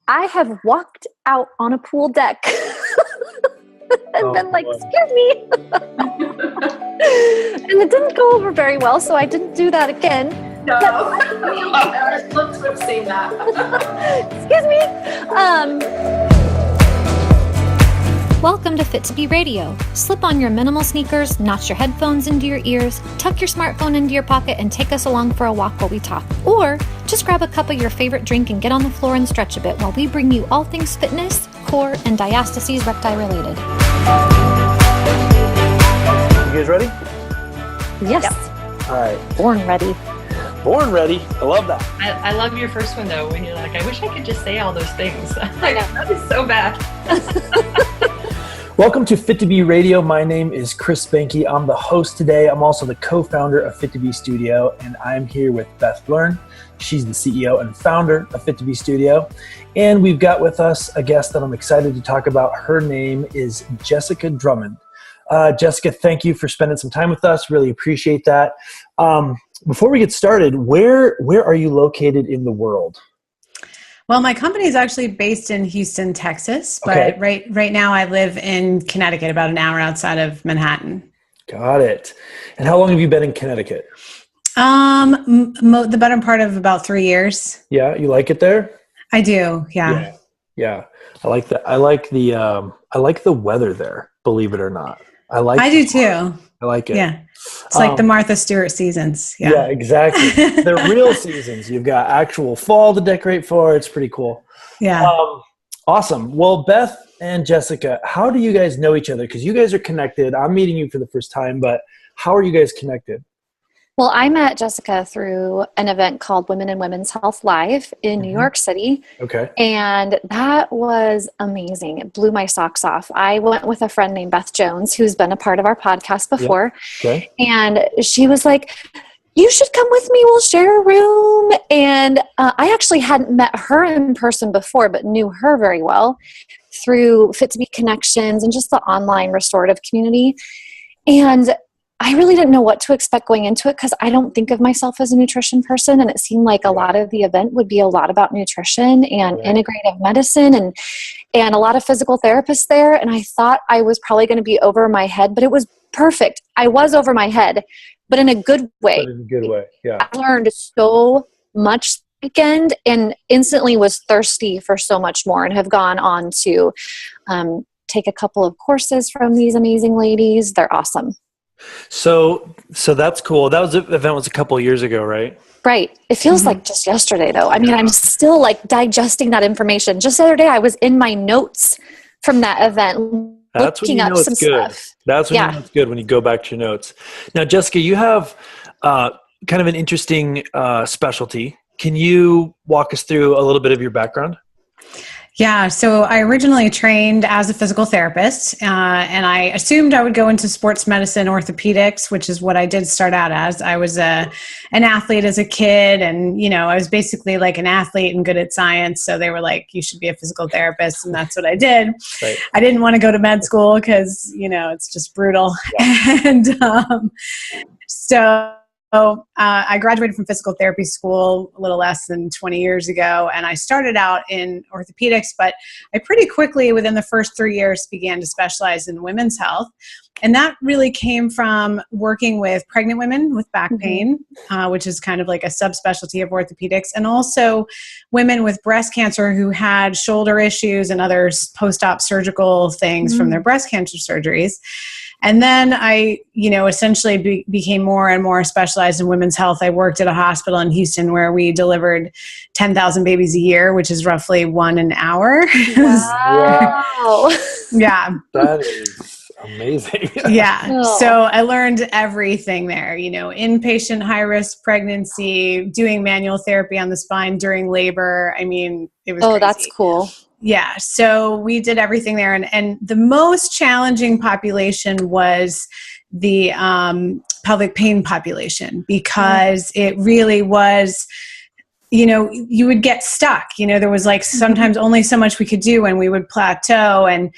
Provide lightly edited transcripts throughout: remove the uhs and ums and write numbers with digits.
I have walked out on a pool deck and been like, excuse me. And it didn't go over very well, so I didn't do that again. No. I would love to have seen that. Excuse me. Welcome to Fit2B Radio. Slip on your minimal sneakers, notch your headphones into your ears, tuck your smartphone into your pocket, and take us along for a walk while we talk. Or just grab a cup of your favorite drink and get on the floor and stretch a bit while we bring you all things fitness, core, and diastases recti related. You guys ready? Yes. Yep. All right. Born ready. Born ready. I love that. I love your first one though, when you're like, I wish I could just say all those things. I know. That is so bad. Welcome to Fit2B Radio. My name is Chris Spanky. I'm the host today. I'm also the co-founder of Fit2B Studio, and I'm here with Beth Learn. She's the CEO and founder of Fit2B Studio. And we've got with us a guest that I'm excited to talk about. Her name is Jessica Drummond. Jessica, thank you for spending some time with us. Really appreciate that. Before we get started, where are you located in the world? Well, my company is actually based in Houston, Texas, but Okay. right now I live in Connecticut, about an hour outside of Manhattan. Got it. And how long have you been in Connecticut? The better part of about 3 years. Yeah, you like it there? I do, yeah. Yeah. I like that. I like the weather there, believe it or not. I do too. I like it. Yeah. It's like the Martha Stewart seasons. Yeah, exactly. They're real seasons. You've got actual fall to decorate for. It's pretty cool. Yeah. Awesome. Well, Beth and Jessica, how do you guys know each other? Because you guys are connected. I'm meeting you for the first time, but how are you guys connected? Well, I met Jessica through an event called Women in Women's Health Live in New York City. Okay. And that was amazing. It blew my socks off. I went with a friend named Beth Jones, who's been a part of our podcast before. Yep. Okay. And she was like, you should come with me. We'll share a room. And I actually hadn't met her in person before, but knew her very well through Fit2B connections and just the online restorative community. And I really didn't know what to expect going into it because I don't think of myself as a nutrition person. And it seemed like a lot of the event would be a lot about nutrition and integrative medicine and a lot of physical therapists there. And I thought I was probably going to be over my head, but it was perfect. I was over my head, but in a good way. But in a good way, yeah. I learned so much this weekend and instantly was thirsty for so much more and have gone on to take a couple of courses from these amazing ladies. They're awesome. So that's cool. That event was a couple of years ago, right? Right. It feels like just yesterday, though. I mean, I'm still like digesting that information. Just the other day, I was in my notes from that event. That's when you know it's good. That's when you know it's good, when you go back to your notes. Now, Jessica, you have kind of an interesting specialty. Can you walk us through a little bit of your background? Yeah, so I originally trained as a physical therapist, and I assumed I would go into sports medicine orthopedics, which is what I did start out as. I was an athlete as a kid, and I was basically like an athlete and good at science, so they were like, you should be a physical therapist, and that's what I did. Right. I didn't want to go to med school because, it's just brutal. Yeah. And So I graduated from physical therapy school a little less than 20 years ago, and I started out in orthopedics, but I pretty quickly, within the first 3 years, began to specialize in women's health. And that really came from working with pregnant women with back pain, which is kind of like a subspecialty of orthopedics, and also women with breast cancer who had shoulder issues and other post-op surgical things from their breast cancer surgeries. And then I, essentially became more and more specialized in women's health. I worked at a hospital in Houston where we delivered 10,000 babies a year, which is roughly 1 an hour. Wow. Yeah. That is amazing. Yeah. Oh. So I learned everything there, inpatient high-risk pregnancy, doing manual therapy on the spine during labor. I mean, it was crazy. That's cool. Yeah, so we did everything there. And the most challenging population was the pelvic pain population because it really was, you would get stuck. There was like sometimes only so much we could do and we would plateau. And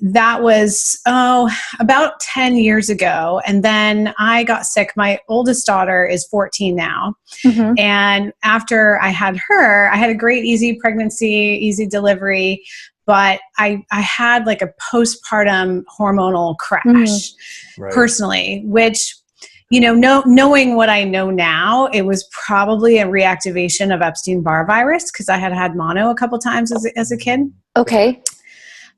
that was, about 10 years ago. And then I got sick. My oldest daughter is 14 now. Mm-hmm. And after I had her, I had a great, easy pregnancy, easy delivery. But I had like a postpartum hormonal crash personally, which, knowing what I know now, it was probably a reactivation of Epstein-Barr virus because I had mono a couple times as a kid. Okay.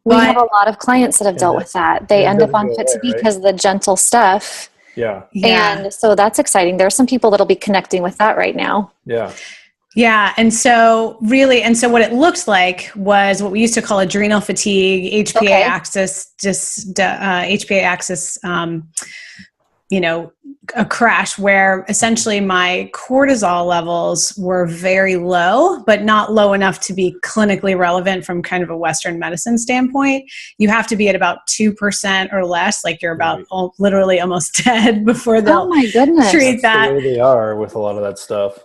We have a lot of clients that have dealt with that. They end up on Fit2B because of the gentle stuff. Yeah. And so that's exciting. There are some people that'll be connecting with that right now. Yeah. Yeah. And so what it looked like was what we used to call adrenal fatigue, HPA axis, HPA axis, a crash where essentially my cortisol levels were very low, but not low enough to be clinically relevant from kind of a Western medicine standpoint. You have to be at about 2% or less, like you're about literally almost dead before they'll treat that. That's the way they are with a lot of that stuff.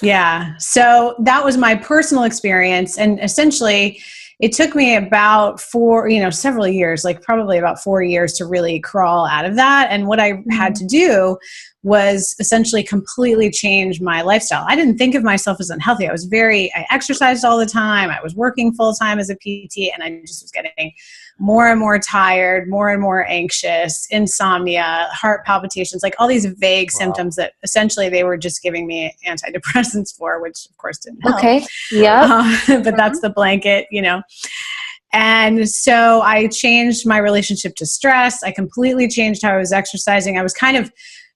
Yeah. So that was my personal experience. And essentially it took me about several years, like probably about 4 years to really crawl out of that. And what I had to do was essentially completely change my lifestyle. I didn't think of myself as unhealthy. I exercised all the time. I was working full time as a PT, and I just was getting more and more tired, more and more anxious, insomnia, heart palpitations, like all these vague symptoms that essentially they were just giving me antidepressants for, which of course didn't help. Okay. Yeah. But that's the blanket, And so I changed my relationship to stress. I completely changed how I was exercising. I was kind of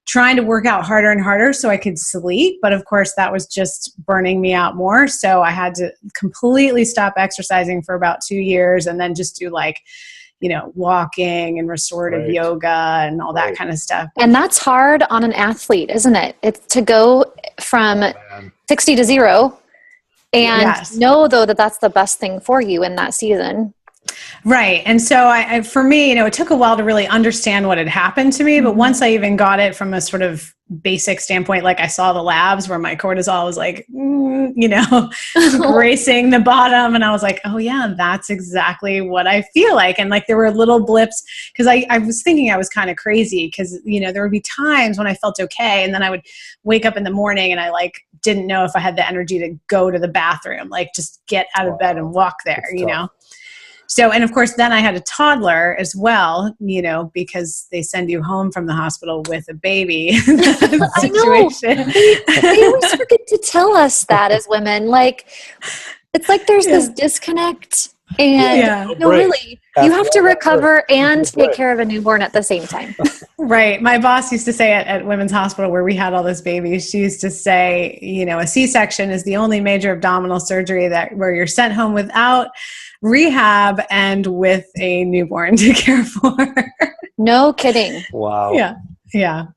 trying to work out harder and harder so I could sleep. But of course, that was just burning me out more. So I had to completely stop exercising for about 2 years and then just do walking and restorative yoga and all that kind of stuff. And that's hard on an athlete, isn't it? It's to go from 60 to 0 and know, though, that that's the best thing for you in that season. Right. And so for me, it took a while to really understand what had happened to me. But once I even got it from a sort of basic standpoint, like I saw the labs where my cortisol was like, racing the bottom. And I was like, oh yeah, that's exactly what I feel like. And like there were little blips because I was thinking I was kind of crazy because, there would be times when I felt okay. And then I would wake up in the morning and I didn't know if I had the energy to go to the bathroom, like just get out of bed and walk there, So, and of course, then I had a toddler as well, because they send you home from the hospital with a baby. I know. They always forget to tell us that as women. It's like there's this disconnect. And really, you have to recover and take care of a newborn at the same time. Right. My boss used to say at Women's Hospital where we had all those babies, she used to say, a C-section is the only major abdominal surgery where you're sent home without rehab and with a newborn to care for. No kidding. Wow. Yeah.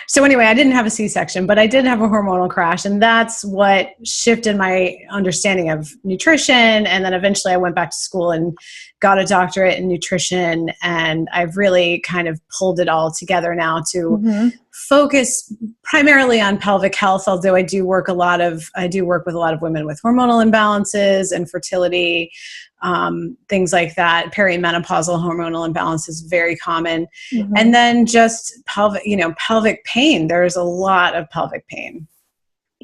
So anyway, I didn't have a C-section, but I did have a hormonal crash. And that's what shifted my understanding of nutrition. And then eventually I went back to school and got a doctorate in nutrition. And I've really kind of pulled it all together now to focus primarily on pelvic health, although I do work with a lot of women with hormonal imbalances and fertility, things like that. Perimenopausal hormonal imbalance is very common. And then just pelvic pain. There's a lot of pelvic pain.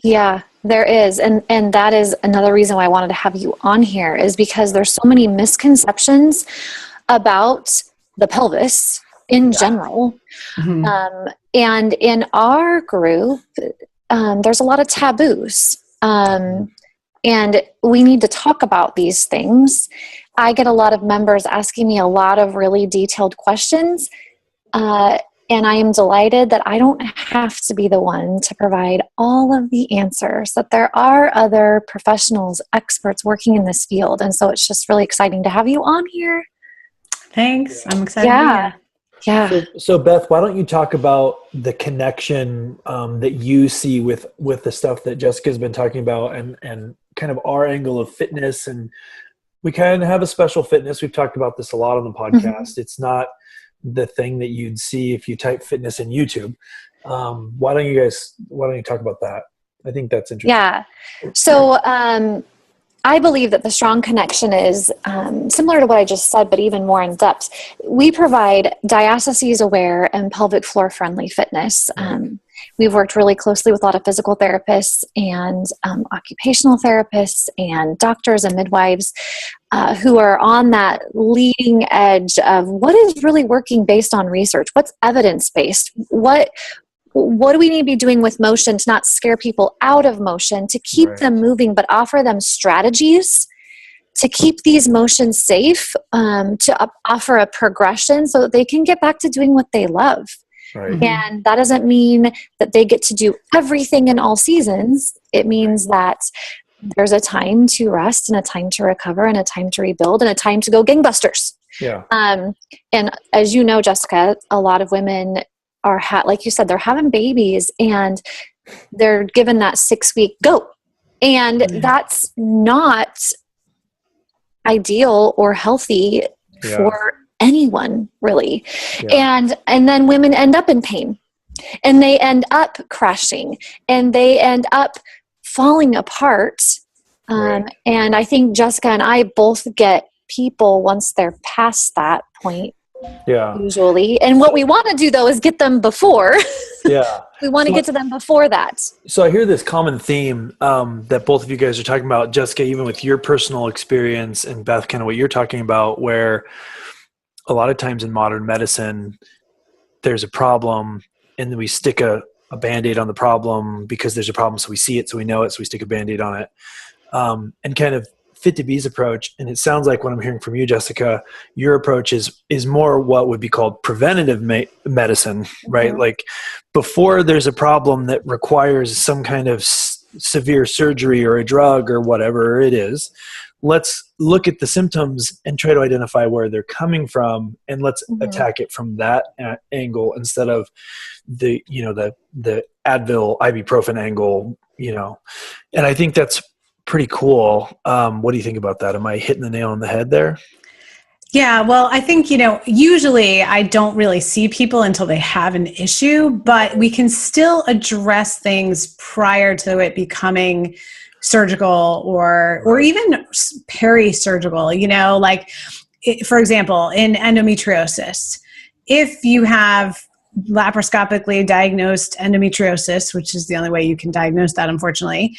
Yeah, there is. And that is another reason why I wanted to have you on here is because there's so many misconceptions about the pelvis in general. And in our group, there's a lot of taboos. And we need to talk about these things. I get a lot of members asking me a lot of really detailed questions. And I am delighted that I don't have to be the one to provide all of the answers, that there are other professionals, experts working in this field. And so it's just really exciting to have you on here. Thanks. I'm excited to be here. Yeah. So Beth, why don't you talk about the connection that you see with the stuff that Jessica's been talking about and kind of our angle of fitness. And we kind of have a special fitness. We've talked about this a lot on the podcast. It's not the thing that you'd see if you type fitness in YouTube. Why don't you talk about that? I think that's interesting. Yeah. So I believe that the strong connection is similar to what I just said, but even more in depth. We provide diastases aware and pelvic floor friendly fitness. We've worked really closely with a lot of physical therapists and occupational therapists and doctors and midwives who are on that leading edge of what is really working based on research, what's evidence-based, what do we need to be doing with motion to not scare people out of motion, to keep them moving, but offer them strategies to keep these motions safe, to offer a progression so that they can get back to doing what they love. Right. And that doesn't mean that they get to do everything in all seasons. It means that there's a time to rest and a time to recover and a time to rebuild and a time to go gangbusters. Yeah. And as you know, Jessica, a lot of women are, like you said, they're having babies and they're given that 6-week go. And that's not ideal or healthy for anyone, really. And then women end up in pain and they end up crashing and they end up falling apart. And I think Jessica and I both get people once they're past that point. Usually. And what we want to do though is get them before. We want to get to them before that. So I hear this common theme that both of you guys are talking about, Jessica, even with your personal experience, and Beth, kind of what you're talking about, where a lot of times in modern medicine, there's a problem and then we stick a Band-Aid on the problem because there's a problem. So we see it, so we know it, so we stick a Band-Aid on it. And kind of Fit2B's approach, and it sounds like what I'm hearing from you, Jessica, your approach is more what would be called preventative medicine, right? Like before there's a problem that requires some kind of severe surgery or a drug or whatever it is, let's look at the symptoms and try to identify where they're coming from, and let's attack it from that angle instead of the Advil ibuprofen angle, and I think that's pretty cool. What do you think about that? Am I hitting the nail on the head there? Yeah, well, I think, usually I don't really see people until they have an issue, but we can still address things prior to it becoming surgical or even peri-surgical, like, for example, in endometriosis, if you have laparoscopically diagnosed endometriosis, which is the only way you can diagnose that, unfortunately,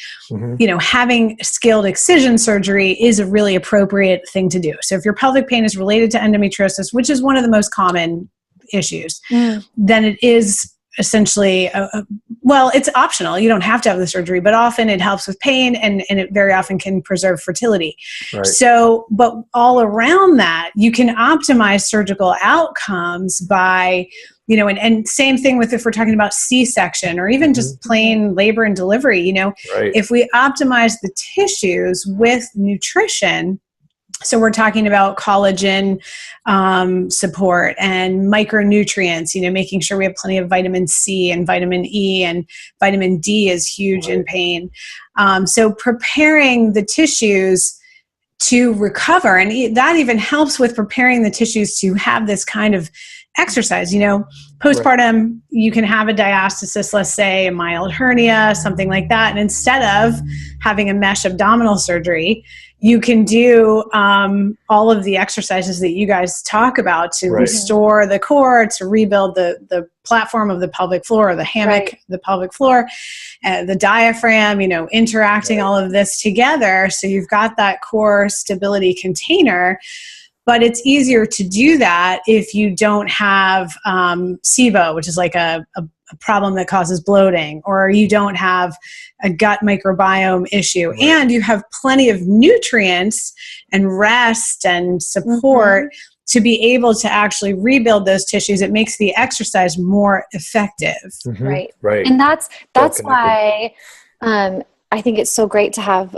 having skilled excision surgery is a really appropriate thing to do. So if your pelvic pain is related to endometriosis, which is one of the most common issues, then it is essentially, it's optional. You don't have to have the surgery, but often it helps with pain and it very often can preserve fertility. So, but all around that, you can optimize surgical outcomes by and same thing with if we're talking about C-section or even just plain labor and delivery, if we optimize the tissues with nutrition, so we're talking about collagen support and micronutrients, making sure we have plenty of vitamin C and vitamin E, and vitamin D is huge in pain. So preparing the tissues to recover, and that even helps with preparing the tissues to have this kind of exercise. Postpartum, you can have a diastasis, let's say a mild hernia, something like that. And instead of having a mesh abdominal surgery, you can do all of the exercises that you guys talk about to restore the core, to rebuild the platform of the pelvic floor, or the hammock, the pelvic floor, the diaphragm, interacting all of this together. So you've got that core stability container. But it's easier to do that if you don't have SIBO, which is like a problem that causes bloating, or you don't have a gut microbiome issue, and you have plenty of nutrients and rest and support to be able to actually rebuild those tissues. It makes the exercise more effective. Right. And that's why I think it's so great to have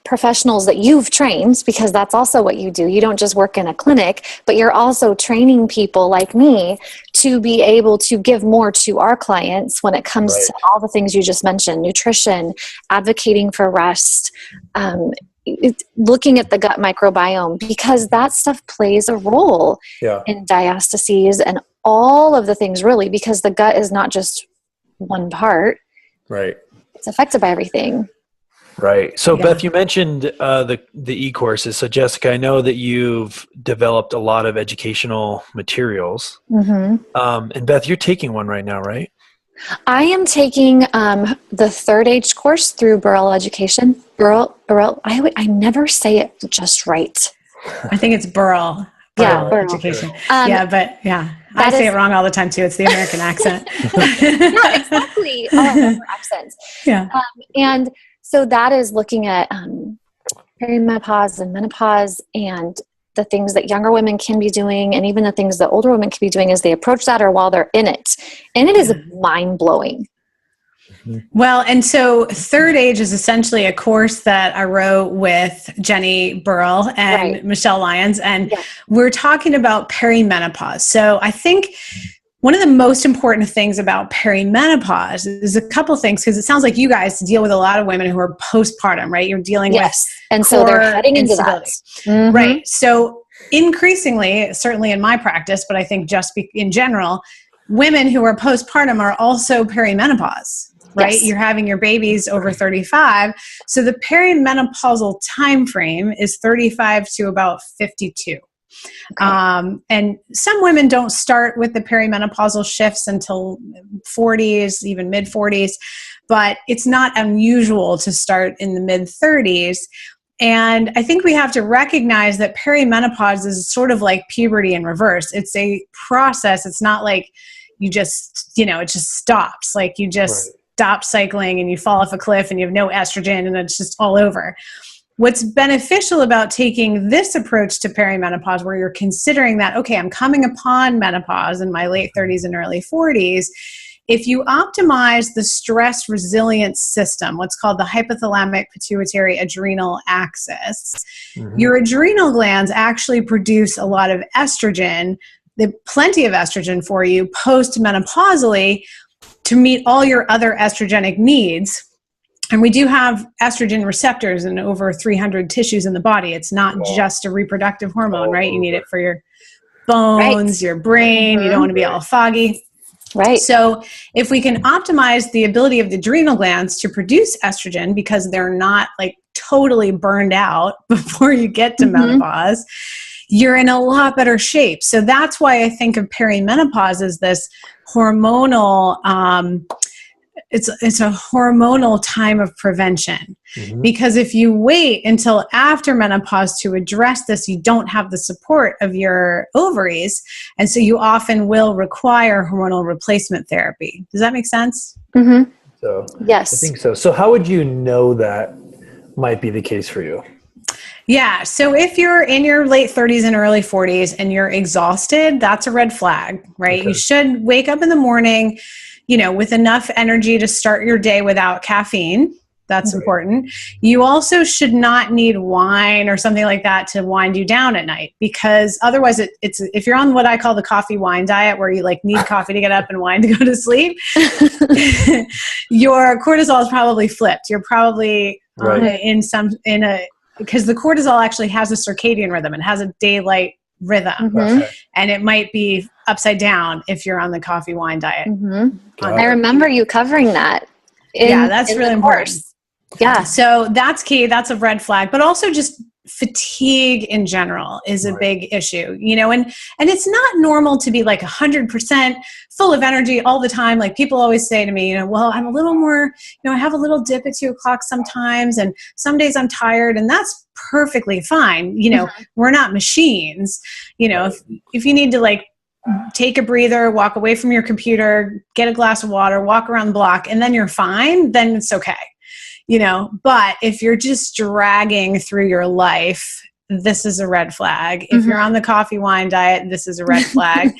professionals that you've trained, because that's also what you do. You don't just work in a clinic, but you're also training people like me to be able to give more to our clients when it comes to all the things you just mentioned: nutrition, advocating for rest, looking at the gut microbiome, because that stuff plays a role in diastases and all of the things, really, because the gut is not just one part. It's affected by everything. Right. So Yeah. Beth, you mentioned the e-courses. So Jessica, I know that you've developed a lot of educational materials. Mm-hmm. And Beth, you're taking one right now, right? I am taking the third age course through Burrell Education. Burrell. I never say it just right. I think it's Burrell. Yeah, Burrell. Education. That I say is- it wrong all the time too. It's the American accent. Yeah, exactly. Oh, I love her accents. Yeah. And so that is looking at perimenopause and menopause and the things that younger women can be doing, and even the things that older women can be doing as they approach that or while they're in it. And it is mind-blowing. Well, and so Third Age is essentially a course that I wrote with Jenny Burrell and Michelle Lyons, and we're talking about perimenopause. So I think one of the most important things about perimenopause is a couple things, because it sounds like you guys deal with a lot of women who are postpartum, right? You're dealing with and so they're heading into that. Mm-hmm. Right. So increasingly, certainly in my practice, but I think just in general, women who are postpartum are also perimenopause. Right? Yes. You're having your babies over 35. So the perimenopausal time frame is 35 to about 52. Okay. And some women don't start with the perimenopausal shifts until 40s, even mid 40s, but it's not unusual to start in the mid 30s. And I think we have to recognize that perimenopause is sort of like puberty in reverse. It's a process. It's not like you just, it just stops. Like you just stop cycling and you fall off a cliff and you have no estrogen and it's just all over. What's beneficial about taking this approach to perimenopause, where you're considering that, okay, I'm coming upon menopause in my late 30s and early 40s, if you optimize the stress resilience system, what's called the hypothalamic pituitary adrenal axis, your adrenal glands actually produce a lot of estrogen, plenty of estrogen for you post-menopausally, to meet all your other estrogenic needs. And we do have estrogen receptors in over 300 tissues in the body. It's not just a reproductive hormone, right? You need it for your bones, your brain. You don't want to be all foggy. Right. So if we can optimize the ability of the adrenal glands to produce estrogen, because they're not like totally burned out before you get to menopause, you're in a lot better shape. So that's why I think of perimenopause as this hormonal, it's a hormonal time of prevention. Because if you wait until after menopause to address this, you don't have the support of your ovaries. And so you often will require hormonal replacement therapy. Does that make sense? So yes. I think so. So how would you know that might be the case for you? Yeah. So if you're in your late 30s and early 40s and you're exhausted, that's a red flag, right? You should wake up in the morning, with enough energy to start your day without caffeine. That's important. You also should not need wine or something like that to wind you down at night, because otherwise it's if you're on what I call the coffee wine diet, where you like need coffee to get up and wine to go to sleep, your cortisol is probably flipped. You're probably because the cortisol actually has a circadian rhythm. It has a daylight rhythm, and it might be upside down if you're on the coffee wine diet. I remember you covering that. That's really important. Yeah. So that's key. That's a red flag. But also just fatigue in general is a big issue, and it's not normal to be like 100% full of energy all the time. Like people always say to me, well, I'm a little more, I have a little dip at 2:00 sometimes, and some days I'm tired, and that's perfectly fine. We're not machines. If you need to like take a breather, walk away from your computer, get a glass of water, walk around the block, and then you're fine, then it's okay. But if you're just dragging through your life, this is a red flag. If you're on the coffee wine diet, this is a red flag.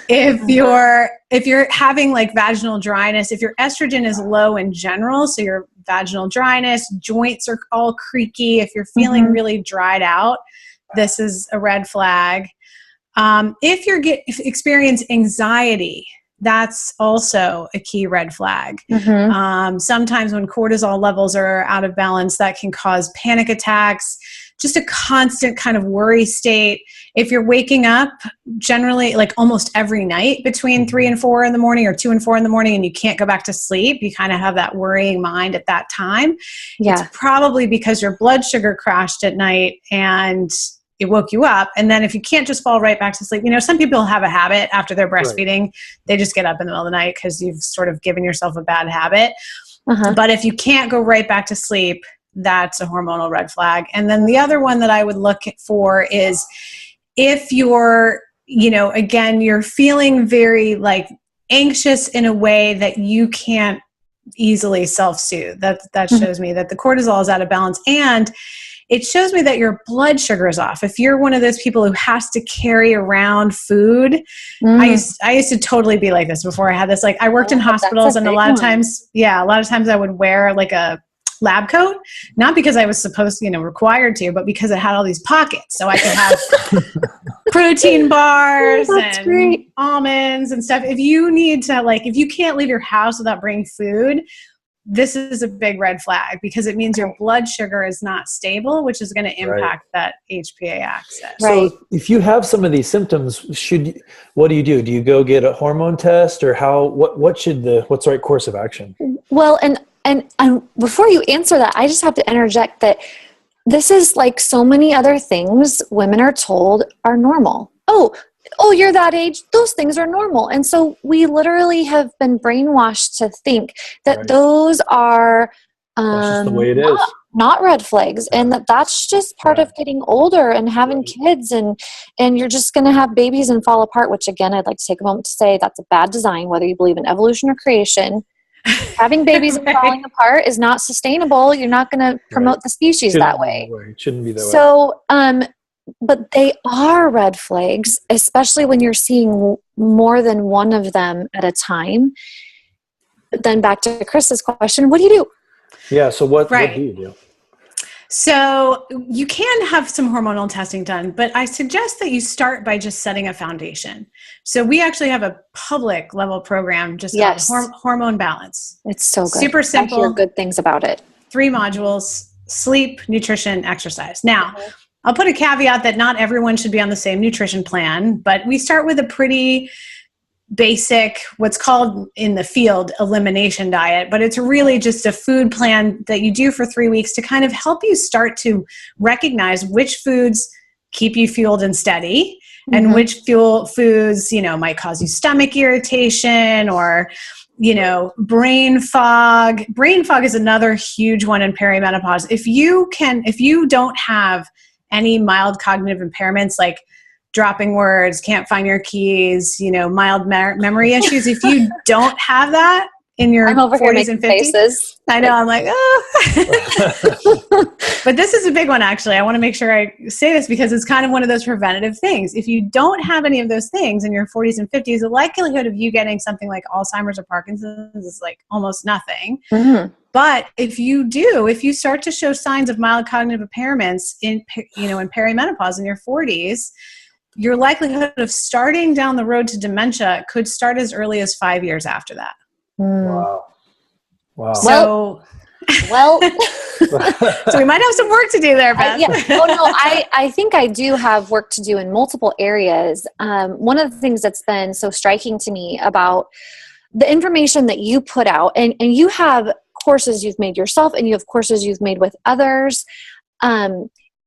If you're having like vaginal dryness, if your estrogen is low in general, so your vaginal dryness, joints are all creaky, if you're feeling really dried out, this is a red flag. If you experience anxiety, that's also a key red flag. Sometimes when cortisol levels are out of balance, that can cause panic attacks. just a constant kind of worry state. If you're waking up generally like almost every night between 3 and 4 in the morning or 2 and 4 in the morning and you can't go back to sleep, you kind of have that worrying mind at that time. Yeah. It's probably because your blood sugar crashed at night and it woke you up. And then if you can't just fall right back to sleep, some people have a habit after they're breastfeeding, right. They just get up in the middle of the night because you've sort of given yourself a bad habit. But if you can't go right back to sleep, that's a hormonal red flag. And then the other one that I would look for is if you're, again, you're feeling very like anxious in a way that you can't easily self-soothe. That shows me that the cortisol is out of balance. And it shows me that your blood sugar is off. If you're one of those people who has to carry around food, I used to totally be like this before I had this. Like I worked in hospitals and a lot of times I would wear like a lab coat, not because I was supposed to, required to, but because it had all these pockets. So I could have protein bars and almonds and stuff. If you need to, if you can't leave your house without bringing food, this is a big red flag because it means your blood sugar is not stable, which is going to impact that HPA axis. Right. So if you have some of these symptoms, what do you do? Do you go get a hormone test or what's the right course of action? Well, and before you answer that, I just have to interject that this is like so many other things women are told are normal. Oh, you're that age, those things are normal. And so we literally have been brainwashed to think that those are that's just the way it is. Not red flags, and that's just part of getting older and having kids, and you're just going to have babies and fall apart, which again, I'd like to take a moment to say that's a bad design, whether you believe in evolution or creation. Having babies and falling apart is not sustainable. You're not going to promote the species that way. It shouldn't be that way. So, but they are red flags, especially when you're seeing more than one of them at a time. But then back to Chris's question, what do you do? Yeah, so what do you do? So you can have some hormonal testing done, but I suggest that you start by just setting a foundation. So we actually have a public level program just called Hormone Balance. It's so good. Super simple. I hear good things about it. 3 modules: sleep, nutrition, exercise. Now, I'll put a caveat that not everyone should be on the same nutrition plan, but we start with a pretty basic, what's called in the field, elimination diet, but it's really just a food plan that you do for 3 weeks to kind of help you start to recognize which foods keep you fueled and steady and which foods, might cause you stomach irritation or, brain fog. Brain fog is another huge one in perimenopause. If you don't have any mild cognitive impairments like dropping words, can't find your keys, mild memory issues. If you don't have that in your 40s and 50s, I know, I'm like, But this is a big one, actually. I want to make sure I say this because it's kind of one of those preventative things. If you don't have any of those things in your 40s and 50s, the likelihood of you getting something like Alzheimer's or Parkinson's is like almost nothing. But if you start to show signs of mild cognitive impairments in perimenopause in your 40s, your likelihood of starting down the road to dementia could start as early as 5 years after that. Wow. So we might have some work to do there, Beth. I think I do have work to do in multiple areas. One of the things that's been so striking to me about the information that you put out, and you have courses you've made yourself and you have courses you've made with others.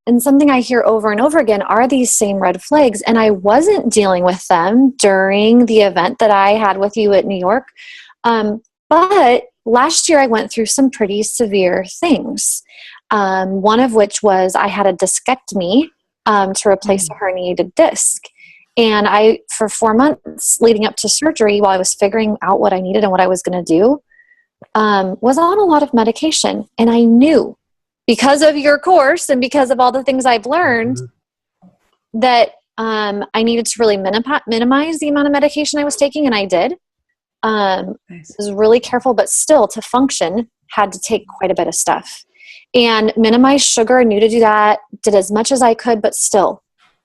And something I hear over and over again are these same red flags. And I wasn't dealing with them during the event that I had with you at New York. But last year I went through some pretty severe things. One of which was I had a discectomy to replace a herniated disc. And for 4 months leading up to surgery, while I was figuring out what I needed and what I was going to do, was on a lot of medication. And I knew, because of your course and because of all the things I've learned, that I needed to really minimize the amount of medication I was taking, and I did. I was really careful, but still, to function, had to take quite a bit of stuff. And minimize sugar, I knew to do that, did as much as I could, but still.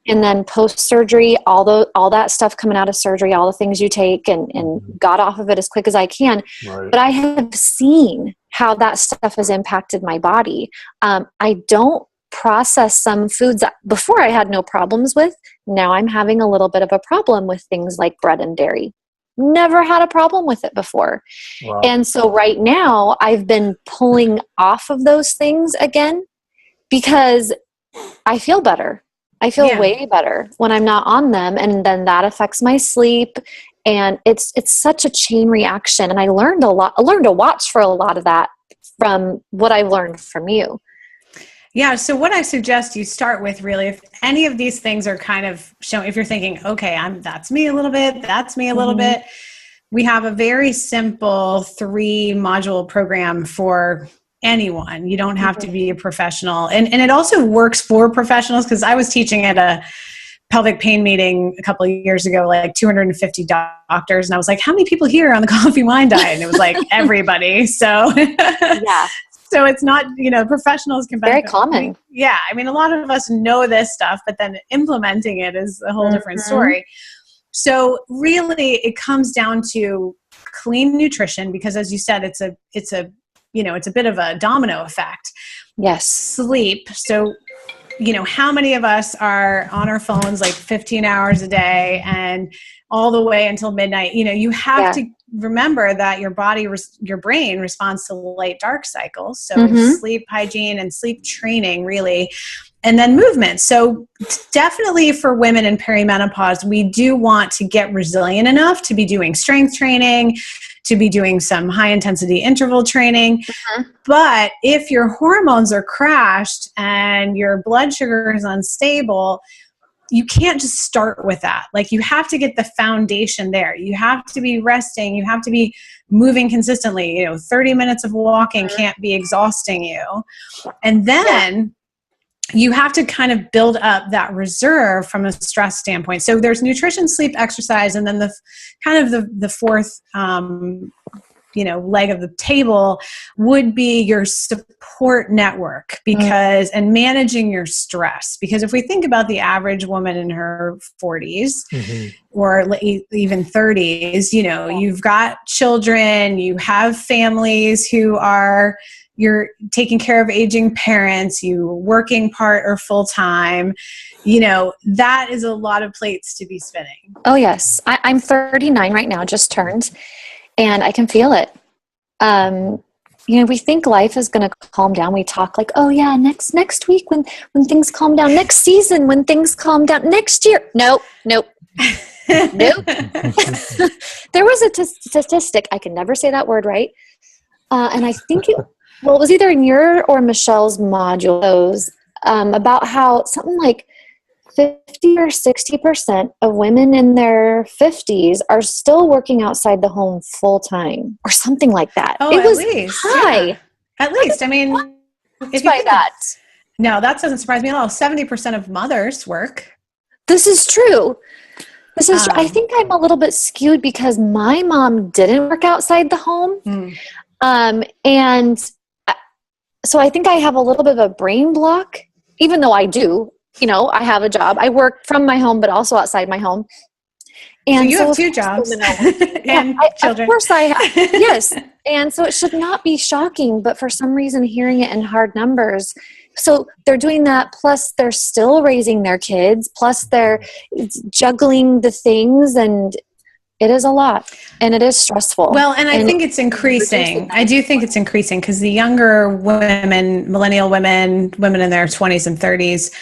And then post-surgery, all that stuff coming out of surgery, all the things you take, and got off of it as quick as I can. Right. But I have seen how that stuff has impacted my body. I don't process some foods that before I had no problems with. Now I'm having a little bit of a problem with things like bread and dairy. Never had a problem with it before. Wow. And so right now I've been pulling off of those things again because I feel better. I feel way better when I'm not on them. And then that affects my sleep. And it's such a chain reaction. And I learned a lot. I learned to watch for a lot of that from what I've learned from you. Yeah. So what I suggest you start with, really, if any of these things are kind of showing, if you're thinking, okay, that's me a little bit, that's me a little bit, we have a very simple 3-module program for anyone. You don't have to be a professional. And it also works for professionals, because I was teaching at a pelvic pain meeting a couple of years ago, like 250 doctors. And I was like, how many people here are on the coffee wine diet? And it was like everybody. So Yeah. So it's not, professionals can benefit. Very common. I mean, a lot of us know this stuff, but then implementing it is a whole different story. So really it comes down to clean nutrition, because as you said, it's a bit of a domino effect. Yes. Sleep. So, how many of us are on our phones like 15 hours a day and all the way until midnight? You have to remember that your body, your brain responds to light dark cycles. So sleep hygiene and sleep training, really. And then movement. So definitely for women in perimenopause, we do want to get resilient enough to be doing strength training, to be doing some high intensity interval training. But if your hormones are crashed and your blood sugar is unstable, you can't just start with that. Like, you have to get the foundation there. You have to be resting. You have to be moving consistently. 30 minutes of walking can't be exhausting you. And then you have to kind of build up that reserve from a stress standpoint. So there's nutrition, sleep, exercise, and then the fourth, leg of the table would be your support network, because, and managing your stress. Because if we think about the average woman in her 40s or even 30s, you've got children, you have families you're taking care of aging parents, you're working part or full time, that is a lot of plates to be spinning. Oh yes. I'm 39 right now, just turned, and I can feel it. We think life is going to calm down. We talk like, oh yeah, next week when things calm down, next season when things calm down, next year. Nope. Nope. There was a statistic, I can never say that word right. And I think it was either in your or Michelle's modules, about how something like 50 or 60% of women in their 50s are still working outside the home full time, or something like that. Oh, it was at least, high. Yeah. At least, I mean, if you by that. No, that doesn't surprise me at all. 70% of mothers work. This is true. I think I'm a little bit skewed because my mom didn't work outside the home. And so I think I have a little bit of a brain block, even though I do. I have a job. I work from my home, but also outside my home. And so you have 2 jobs and children. Of course I have. Yes. And so it should not be shocking, but for some reason, hearing it in hard numbers. So they're doing that, plus they're still raising their kids, plus they're juggling the things, and it is a lot, and it is stressful. Well, and I think it's increasing. I do think it's increasing, because the younger women, millennial women in their 20s and 30s,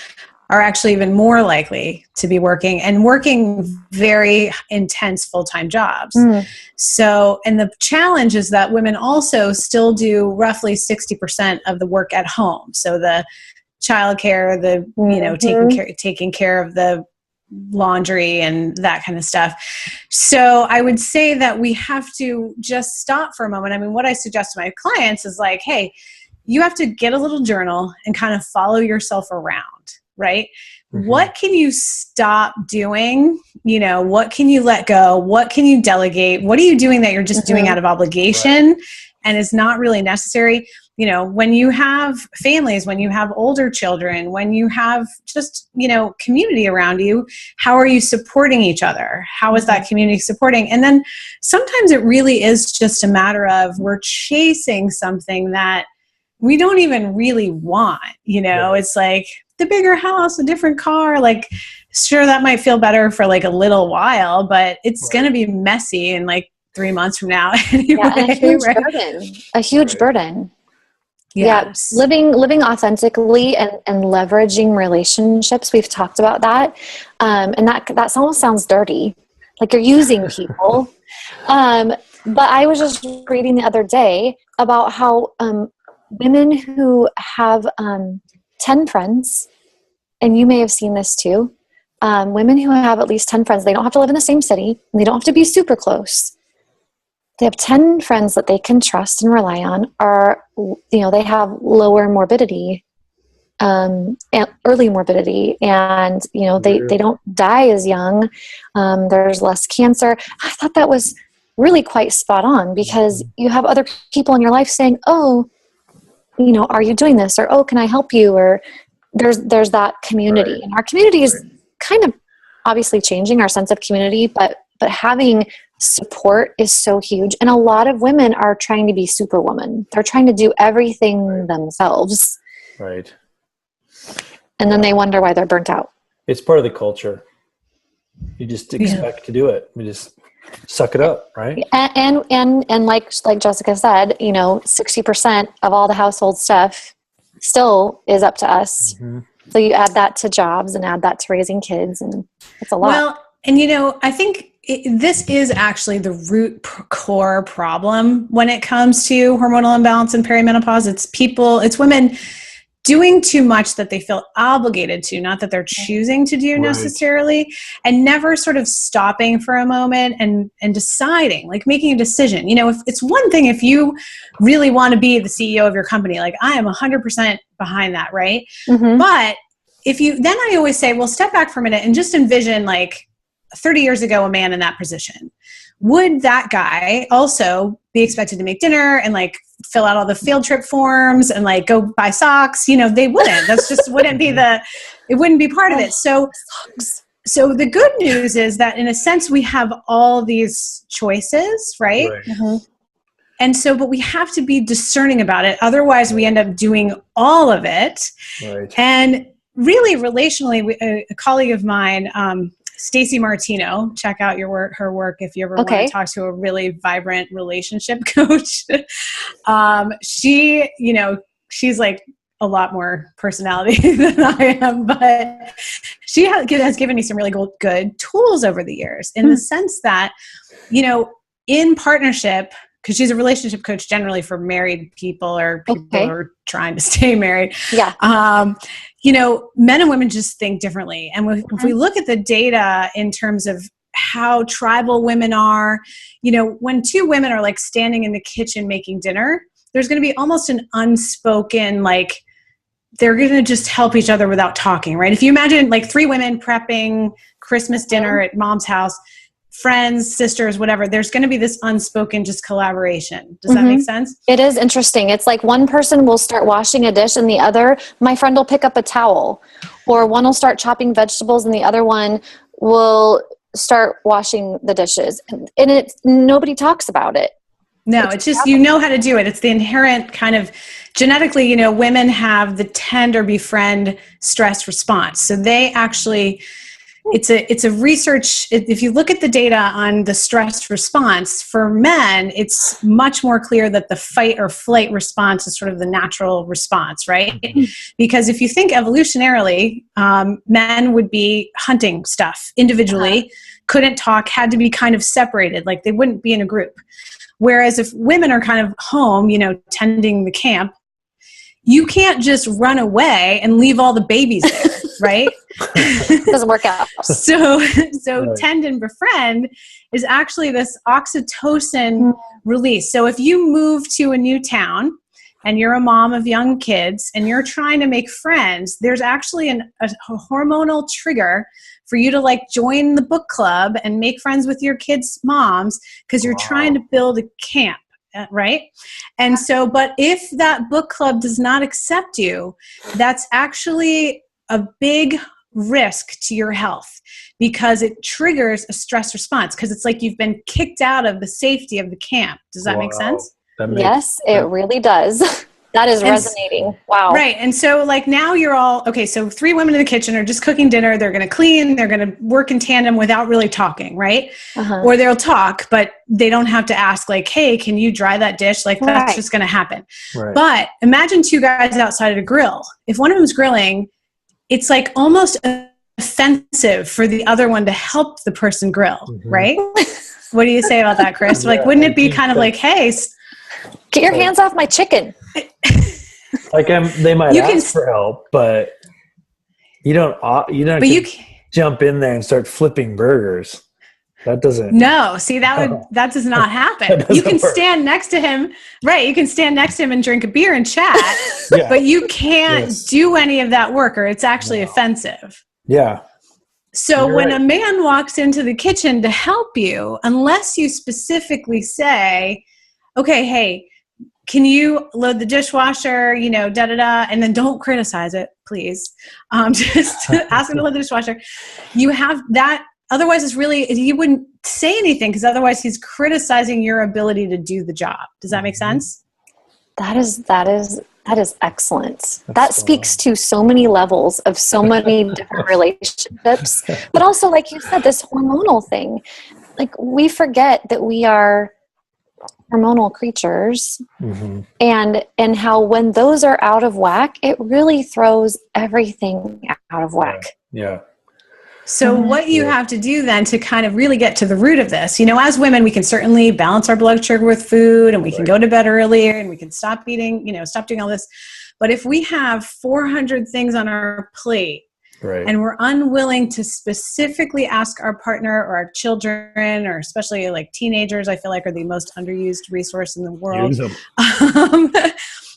are actually even more likely to be working very intense full-time jobs. So, and the challenge is that women also still do roughly 60% of the work at home. So the childcare, taking care of the laundry and that kind of stuff. So I would say that we have to just stop for a moment. I mean, what I suggest to my clients is like, hey, you have to get a little journal and kind of follow yourself around, right? What can you stop doing? What can you let go? What can you delegate? What are you doing that you're just doing out of obligation and is not really necessary? When you have families, when you have older children, when you have just, community around you, how are you supporting each other? How is that community supporting? And then sometimes it really is just a matter of we're chasing something that we don't even really want, it's like the bigger house, a different car, like sure, that might feel better for like a little while, but it's going to be messy in like 3 months from now. Anyway, yeah, and a huge burden, a huge burden. Yes. Yeah, living authentically and leveraging relationships. We've talked about that, and that almost sounds dirty, like you're using people. But I was just reading the other day about how women who have 10 friends, and you may have seen this too, women who have at least 10 friends, they don't have to live in the same city, and they don't have to be super close. They have 10 friends that they can trust and rely on, they have lower morbidity, and early morbidity, and, they don't die as young. There's less cancer. I thought that was really quite spot on, because you have other people in your life saying, oh, are you doing this? Or, oh, can I help you? Or there's that community. Right. And our community is kind of obviously changing, our sense of community, but having support is so huge. And a lot of women are trying to be superwoman. They're trying to do everything themselves. Right. And then they wonder why they're burnt out. It's part of the culture. You just expect to do it. You just suck it up, right? And like Jessica said, 60% of all the household stuff still is up to us. Mm-hmm. So you add that to jobs and add that to raising kids, and it's a lot. Well, and I think this is actually the root core problem when it comes to hormonal imbalance and perimenopause. It's women doing too much that they feel obligated to, not that they're choosing to do necessarily, and never sort of stopping for a moment and deciding, like making a decision. If it's one thing, if you really want to be the CEO of your company, like I am 100% behind that, right? Mm-hmm. But then I always say, well, step back for a minute and just envision like 30 years ago, a man in that position. Would that guy also be expected to make dinner and like fill out all the field trip forms and like go buy socks? They wouldn't. That's just it wouldn't be part of it. So the good news is that in a sense we have all these choices, right? Mm-hmm. And so, but we have to be discerning about it. Otherwise we end up doing all of it. Right. And really relationally, a colleague of mine, Stacey Martino, check out her work if you ever want to talk to a really vibrant relationship coach. She's like a lot more personality than I am, but she has given me some really good tools over the years in the sense that, in partnership, because she's a relationship coach generally for married people or people who are trying to stay married. Yeah. Men and women just think differently. And if we look at the data in terms of how tribal women are, when two women are like standing in the kitchen making dinner, there's going to be almost an unspoken, like they're going to just help each other without talking, right? If you imagine like three women prepping Christmas dinner at mom's house, friends, sisters, whatever, there's going to be this unspoken just collaboration. Does that make sense? It is interesting. It's like one person will start washing a dish and the other, my friend will pick up a towel, or one will start chopping vegetables and the other one will start washing the dishes. And nobody talks about it. No, it's just, how to do it. It's the inherent kind of genetically, women have the tend or befriend stress response. So they actually, it's a research. If you look at the data on the stress response for men, it's much more clear that the fight or flight response is sort of the natural response, right? Because if you think evolutionarily, men would be hunting stuff individually, couldn't talk, had to be kind of separated, like they wouldn't be in a group. Whereas if women are kind of home, tending the camp, you can't just run away and leave all the babies there, right? It doesn't work out. So tend and befriend is actually this oxytocin release. So if you move to a new town and you're a mom of young kids and you're trying to make friends, there's actually a hormonal trigger for you to like join the book club and make friends with your kids' moms because you're trying to build a camp. Right? And so, but if that book club does not accept you, that's actually a big risk to your health because it triggers a stress response because it's like you've been kicked out of the safety of the camp. Does that make sense? Yes, it really does. That is resonating. Wow. Right. And so like now you're all, okay, so 3 women in the kitchen are just cooking dinner. They're going to clean. They're going to work in tandem without really talking. Right. Or they'll talk, but they don't have to ask like, hey, can you dry that dish? Like that's just going to happen. Right. But imagine 2 guys outside at a grill. If one of them's grilling, it's like almost offensive for the other one to help the person grill. Right. What do you say about that, Chris? Like, wouldn't it be kind of like, hey, get your hands off my chicken. Like they might ask for help, but you don't jump in there and start flipping burgers. That doesn't. No, see that does not happen. You can stand next to him, right? You can stand next to him and drink a beer and chat, but you can't do any of that work, or it's actually offensive. Yeah. So when a man walks into the kitchen to help you, unless you specifically say, okay, hey, can you load the dishwasher, and then don't criticize it, please. Just ask him to load the dishwasher. You have that. Otherwise, you wouldn't say anything because otherwise he's criticizing your ability to do the job. Does that make sense? That is excellent. That speaks to so many levels of so many different relationships, but also, like you said, this hormonal thing. Like we forget that we are hormonal creatures, and how when those are out of whack, it really throws everything out of whack. Yeah. So what you have to do then to kind of really get to the root of this, as women, we can certainly balance our blood sugar with food, and we can go to bed earlier, and we can stop eating, stop doing all this. But if we have 400 things on our plate, and we're unwilling to specifically ask our partner or our children, or especially like teenagers, I feel like are the most underused resource in the world,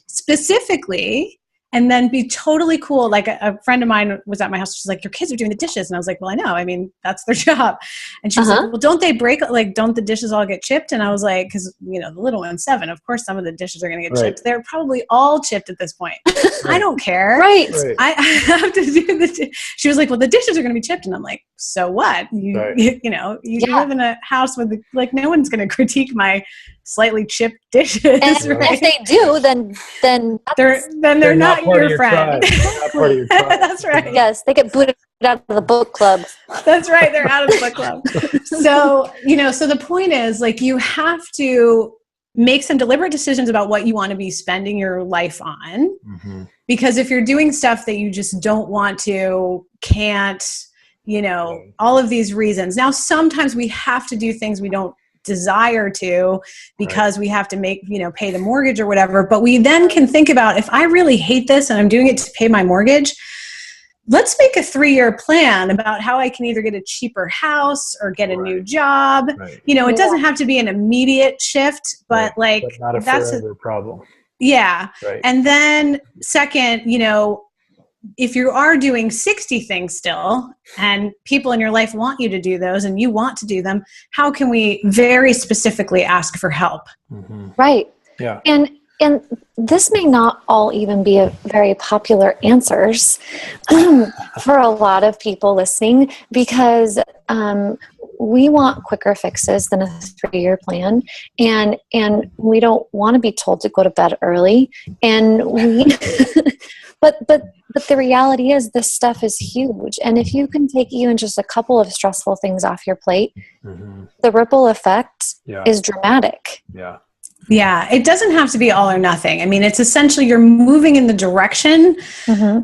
specifically, and then be totally cool. Like a friend of mine was at my house. She's like, your kids are doing the dishes. And I was like, well, I know. I mean, that's their job. And she was like, well, don't they break, don't the dishes all get chipped? And I was like, because, the little one's 7. Of course, some of the dishes are going to get chipped. They're probably all chipped at this point. I don't care. Right. I have to do she was like, well, the dishes are going to be chipped. And I'm like, so what? You live in a house with, no one's going to critique my slightly chipped dishes. And if they do, then they're not your friend. Not part of your tribe. That's right. Yes, they get booted out of the book club. That's right. They're out of the book club. So, so the point is, you have to make some deliberate decisions about what you want to be spending your life on. Because if you're doing stuff that you just don't want to, can't, all of these reasons. Now, sometimes we have to do things we don't desire to because we have to pay the mortgage or whatever. But we then can think about, if I really hate this and I'm doing it to pay my mortgage, let's make a 3-year plan about how I can either get a cheaper house or get a new job. It doesn't have to be an immediate shift, but but not a forever problem. Yeah. And then second, if you are doing 60 things still and people in your life want you to do those and you want to do them, how can we very specifically ask for help? Right. Yeah. And this may not all even be a very popular answers for a lot of people listening, because we want quicker fixes than a 3-year plan, and we don't want to be told to go to bed early, and we but the reality is this stuff is huge, and if you can take even just a couple of stressful things off your plate, the ripple effect is dramatic. Yeah, it doesn't have to be all or nothing. I mean, it's essentially you're moving in the direction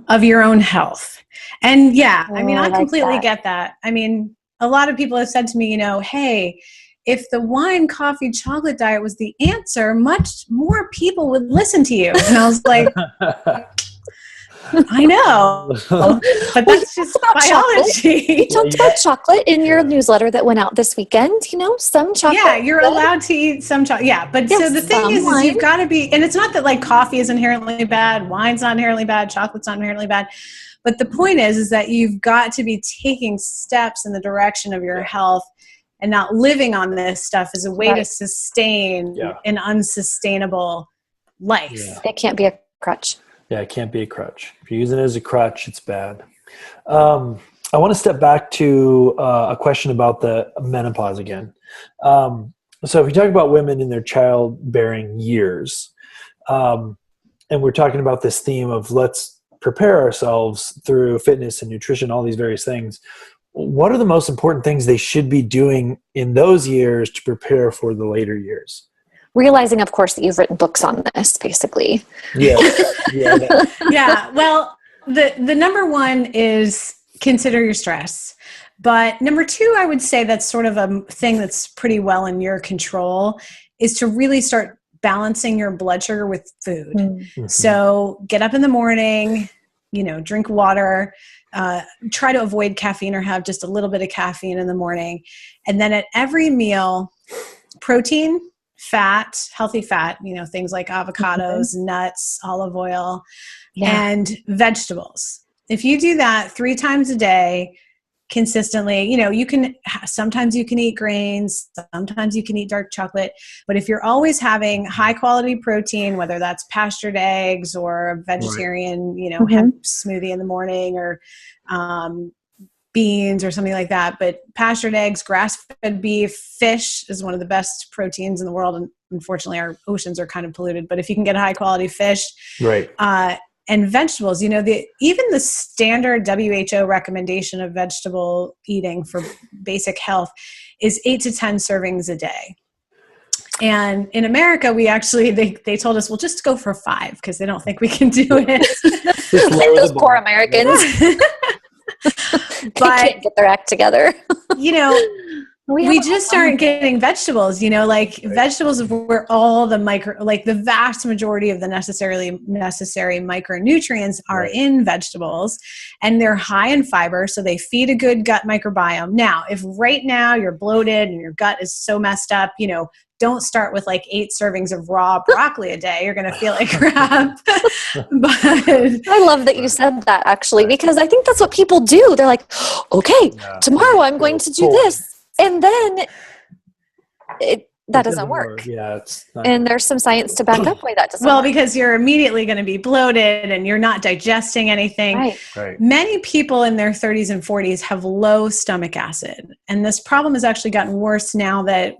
of your own health. And I completely get that. I mean, a lot of people have said to me, hey, if the wine, coffee, chocolate diet was the answer, much more people would listen to you. And I was like, I know, but that's just biology. You talked about chocolate in your newsletter that went out this weekend. Some chocolate. Yeah, you're allowed to eat some chocolate. Yeah, but so the thing is you've got to be, and it's not that coffee is inherently bad, wine's not inherently bad, chocolate's not inherently bad. But the point is that you've got to be taking steps in the direction of your health and not living on this stuff as a way to sustain an unsustainable life. It can't be a crutch. Yeah, it can't be a crutch. If you're using it as a crutch, it's bad. I want to step back to a question about the menopause again. So if you talk about women in their childbearing years, and we're talking about this theme of let's prepare ourselves through fitness and nutrition, all these various things. What are the most important things they should be doing in those years to prepare for the later years? Realizing, of course, that you've written books on this, basically. Yeah. Yeah. Well, the number one is consider your stress. But number two, I would say that's sort of a thing that's pretty well in your control, is to really start balancing your blood sugar with food. Mm-hmm. So get up in the morning, drink water, try to avoid caffeine or have just a little bit of caffeine in the morning. And then at every meal, protein, fat, healthy fat, things like avocados, nuts, olive oil, and vegetables. If you do that 3 times a day, consistently, sometimes you can eat grains, sometimes you can eat dark chocolate, but if you're always having high quality protein, whether that's pastured eggs or a vegetarian, hemp smoothie in the morning, or beans or something like that, but pastured eggs, grass-fed beef, fish is one of the best proteins in the world. And unfortunately our oceans are kind of polluted, but if you can get high quality fish, right. And vegetables, even the standard WHO recommendation of vegetable eating for basic health is 8 to 10 servings a day. And in America, we actually, they told us, well, just go for 5 because they don't think we can do it. Those poor Americans. But they can't get their act together. We just aren't getting vegetables, vegetables where all the the vast majority of the necessary micronutrients are in vegetables, and they're high in fiber. So they feed a good gut microbiome. Now, if right now you're bloated and your gut is so messed up, don't start with 8 servings of raw broccoli a day. You're going to feel like crap. But I love that you said that, actually, because I think that's what people do. They're like, okay, tomorrow I'm going to do this. And then that doesn't work. Yeah, it's not. And there's some science to back up why that doesn't work. Well, because you're immediately going to be bloated and you're not digesting anything. Right. Many people in their 30s and 40s have low stomach acid. And this problem has actually gotten worse now that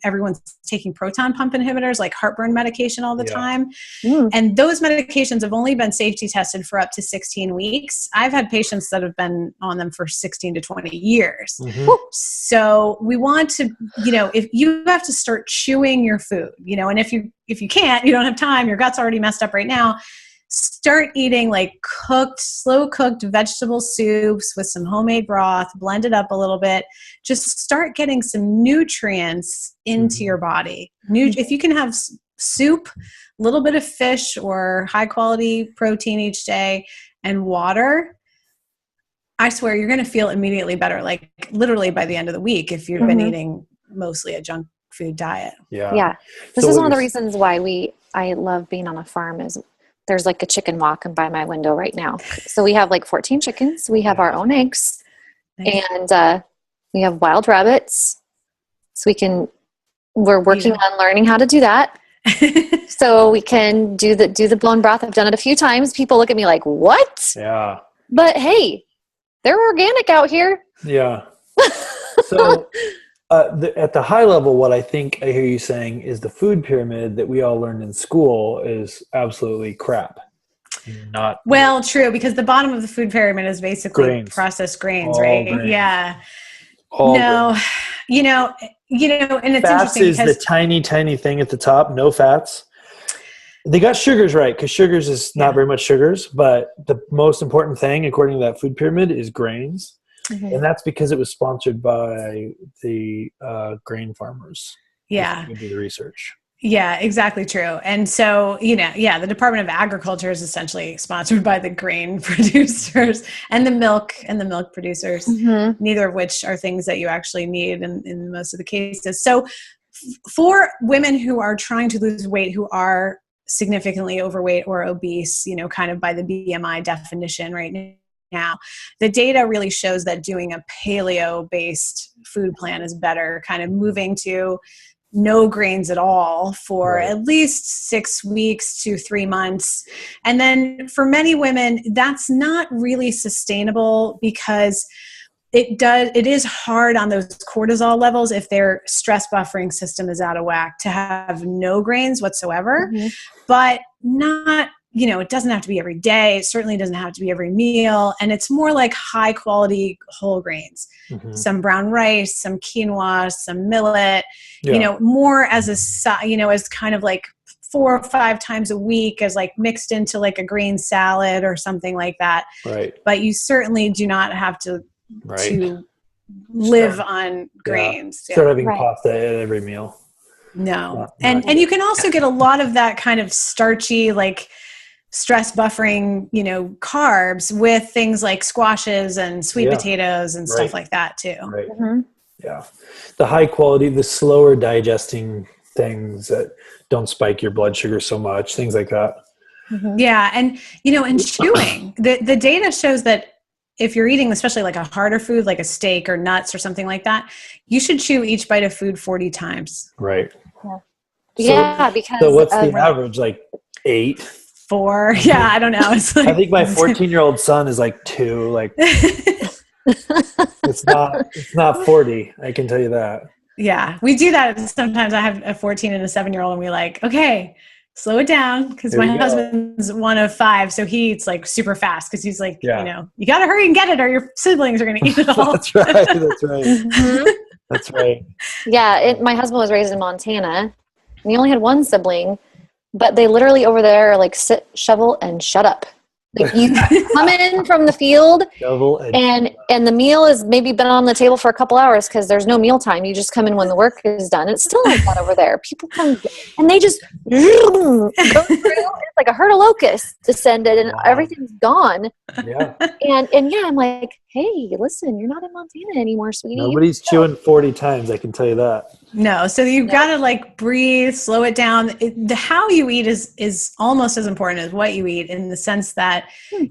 everyone's taking proton pump inhibitors, like heartburn medication all the time. And those medications have only been safety tested for up to 16 weeks. I've had patients that have been on them for 16 to 20 years. So we want to, if you have to start chewing your food, and if you can't, you don't have time, your gut's already messed up right now, start eating slow cooked vegetable soups with some homemade broth, blend it up a little bit, just start getting some nutrients into your body. If you can have soup, a little bit of fish or high quality protein each day, and water, I swear you're going to feel immediately better, literally by the end of the week, if you've been eating mostly a junk food diet. Yeah. This is one of the reasons why I love being on a farm. Is there's a chicken walk by my window right now. So we have 14 chickens. We have our own eggs, and we have wild rabbits. So we're working on learning how to do that. So we can do the blown broth. I've done it a few times. People look at me like, what? Yeah. But hey, they're organic out here. Yeah. So at the high level, what I think I hear you saying is the food pyramid that we all learned in school is absolutely crap. Well, true, because the bottom of the food pyramid is basically processed grains, right? Grains. Yeah. Grains. And it's fats interesting is the tiny thing at the top. No fats. They got sugars right, because sugars is not very much sugars, but the most important thing, according to that food pyramid, is grains. And that's because it was sponsored by the grain farmers. Yeah. To do the research. Yeah, exactly true. And so, the Department of Agriculture is essentially sponsored by the grain producers and the milk producers, neither of which are things that you actually need in most of the cases. So for women who are trying to lose weight, who are significantly overweight or obese, kind of by the BMI definition right now, the data really shows that doing a paleo-based food plan is better, kind of moving to no grains at all for at least 6 weeks to 3 months. And then for many women, that's not really sustainable, because it is hard on those cortisol levels if their stress buffering system is out of whack to have no grains whatsoever, but not it doesn't have to be every day. It certainly doesn't have to be every meal. And it's more like high quality whole grains, some brown rice, some quinoa, some millet, more as as kind of like 4 or 5 times a week as like mixed into like a green salad or something like that. Right. But you certainly do not have to live on grains. Start having pasta at every meal. No. And you can also get a lot of that kind of starchy, like stress buffering, carbs with things like squashes and sweet potatoes and stuff like that too. Right. Yeah. The high quality, the slower digesting things that don't spike your blood sugar so much, things like that. Yeah. And, and chewing, the data shows that if you're eating, especially like a harder food, like a steak or nuts or something like that, you should chew each bite of food 40 times. Right. Because so what's the average? Like 8? 4? Yeah, I don't know. It's like, I think my 14-year-old son is like 2. Like it's not 40. I can tell you that. Yeah, we do that sometimes. I have a 14 and a 7-year-old, and we're like, okay, slow it down, because my husband's one of 5, so he eats like super fast because he's like, you got to hurry and get it, or your siblings are going to eat it all. That's right. That's right. That's right. Yeah, my husband was raised in Montana, and he only had one sibling, but they literally over there are like sit, shovel, and shut up. Like you come in from the field and the meal has maybe been on the table for a couple hours because there's no meal time. You just come in when the work is done. It's still like that over there. People come and they just go through. It's like a herd of locusts descended and everything's gone. Yeah. And I'm like, hey, listen, you're not in Montana anymore, sweetie. Nobody's chewing 40 times. I can tell you that. No. So you've got to like breathe, slow it down. The how you eat is almost as important as what you eat, in the sense that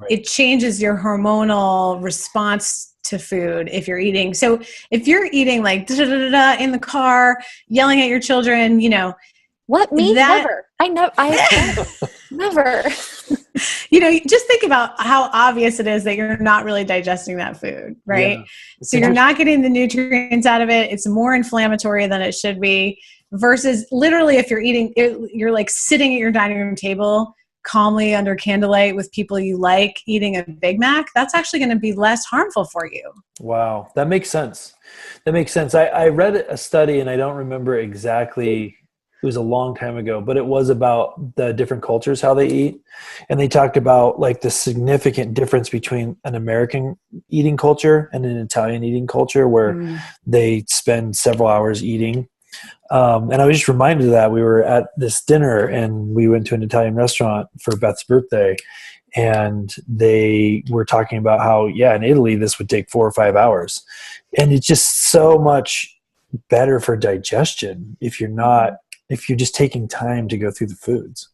it changes your hormonal response to food if you're eating. So if you're eating like in the car, yelling at your children, what? Me? Never. I never. Just think about how obvious it is that you're not really digesting that food, right? Yeah. So you're not getting the nutrients out of it. It's more inflammatory than it should be, versus literally if you're eating, you're like sitting at your dining room table calmly under candlelight with people you like, eating a Big Mac. That's actually going to be less harmful for you. Wow. That makes sense. I read a study, and I don't remember exactly. It was a long time ago, but it was about the different cultures, how they eat. And they talked about like the significant difference between an American eating culture and an Italian eating culture, where they spend several hours eating. And I was just reminded of that. We were at this dinner and we went to an Italian restaurant for Beth's birthday, and they were talking about how, in Italy, this would take 4 or 5 hours. And it's just so much better for digestion if you're just taking time to go through the foods,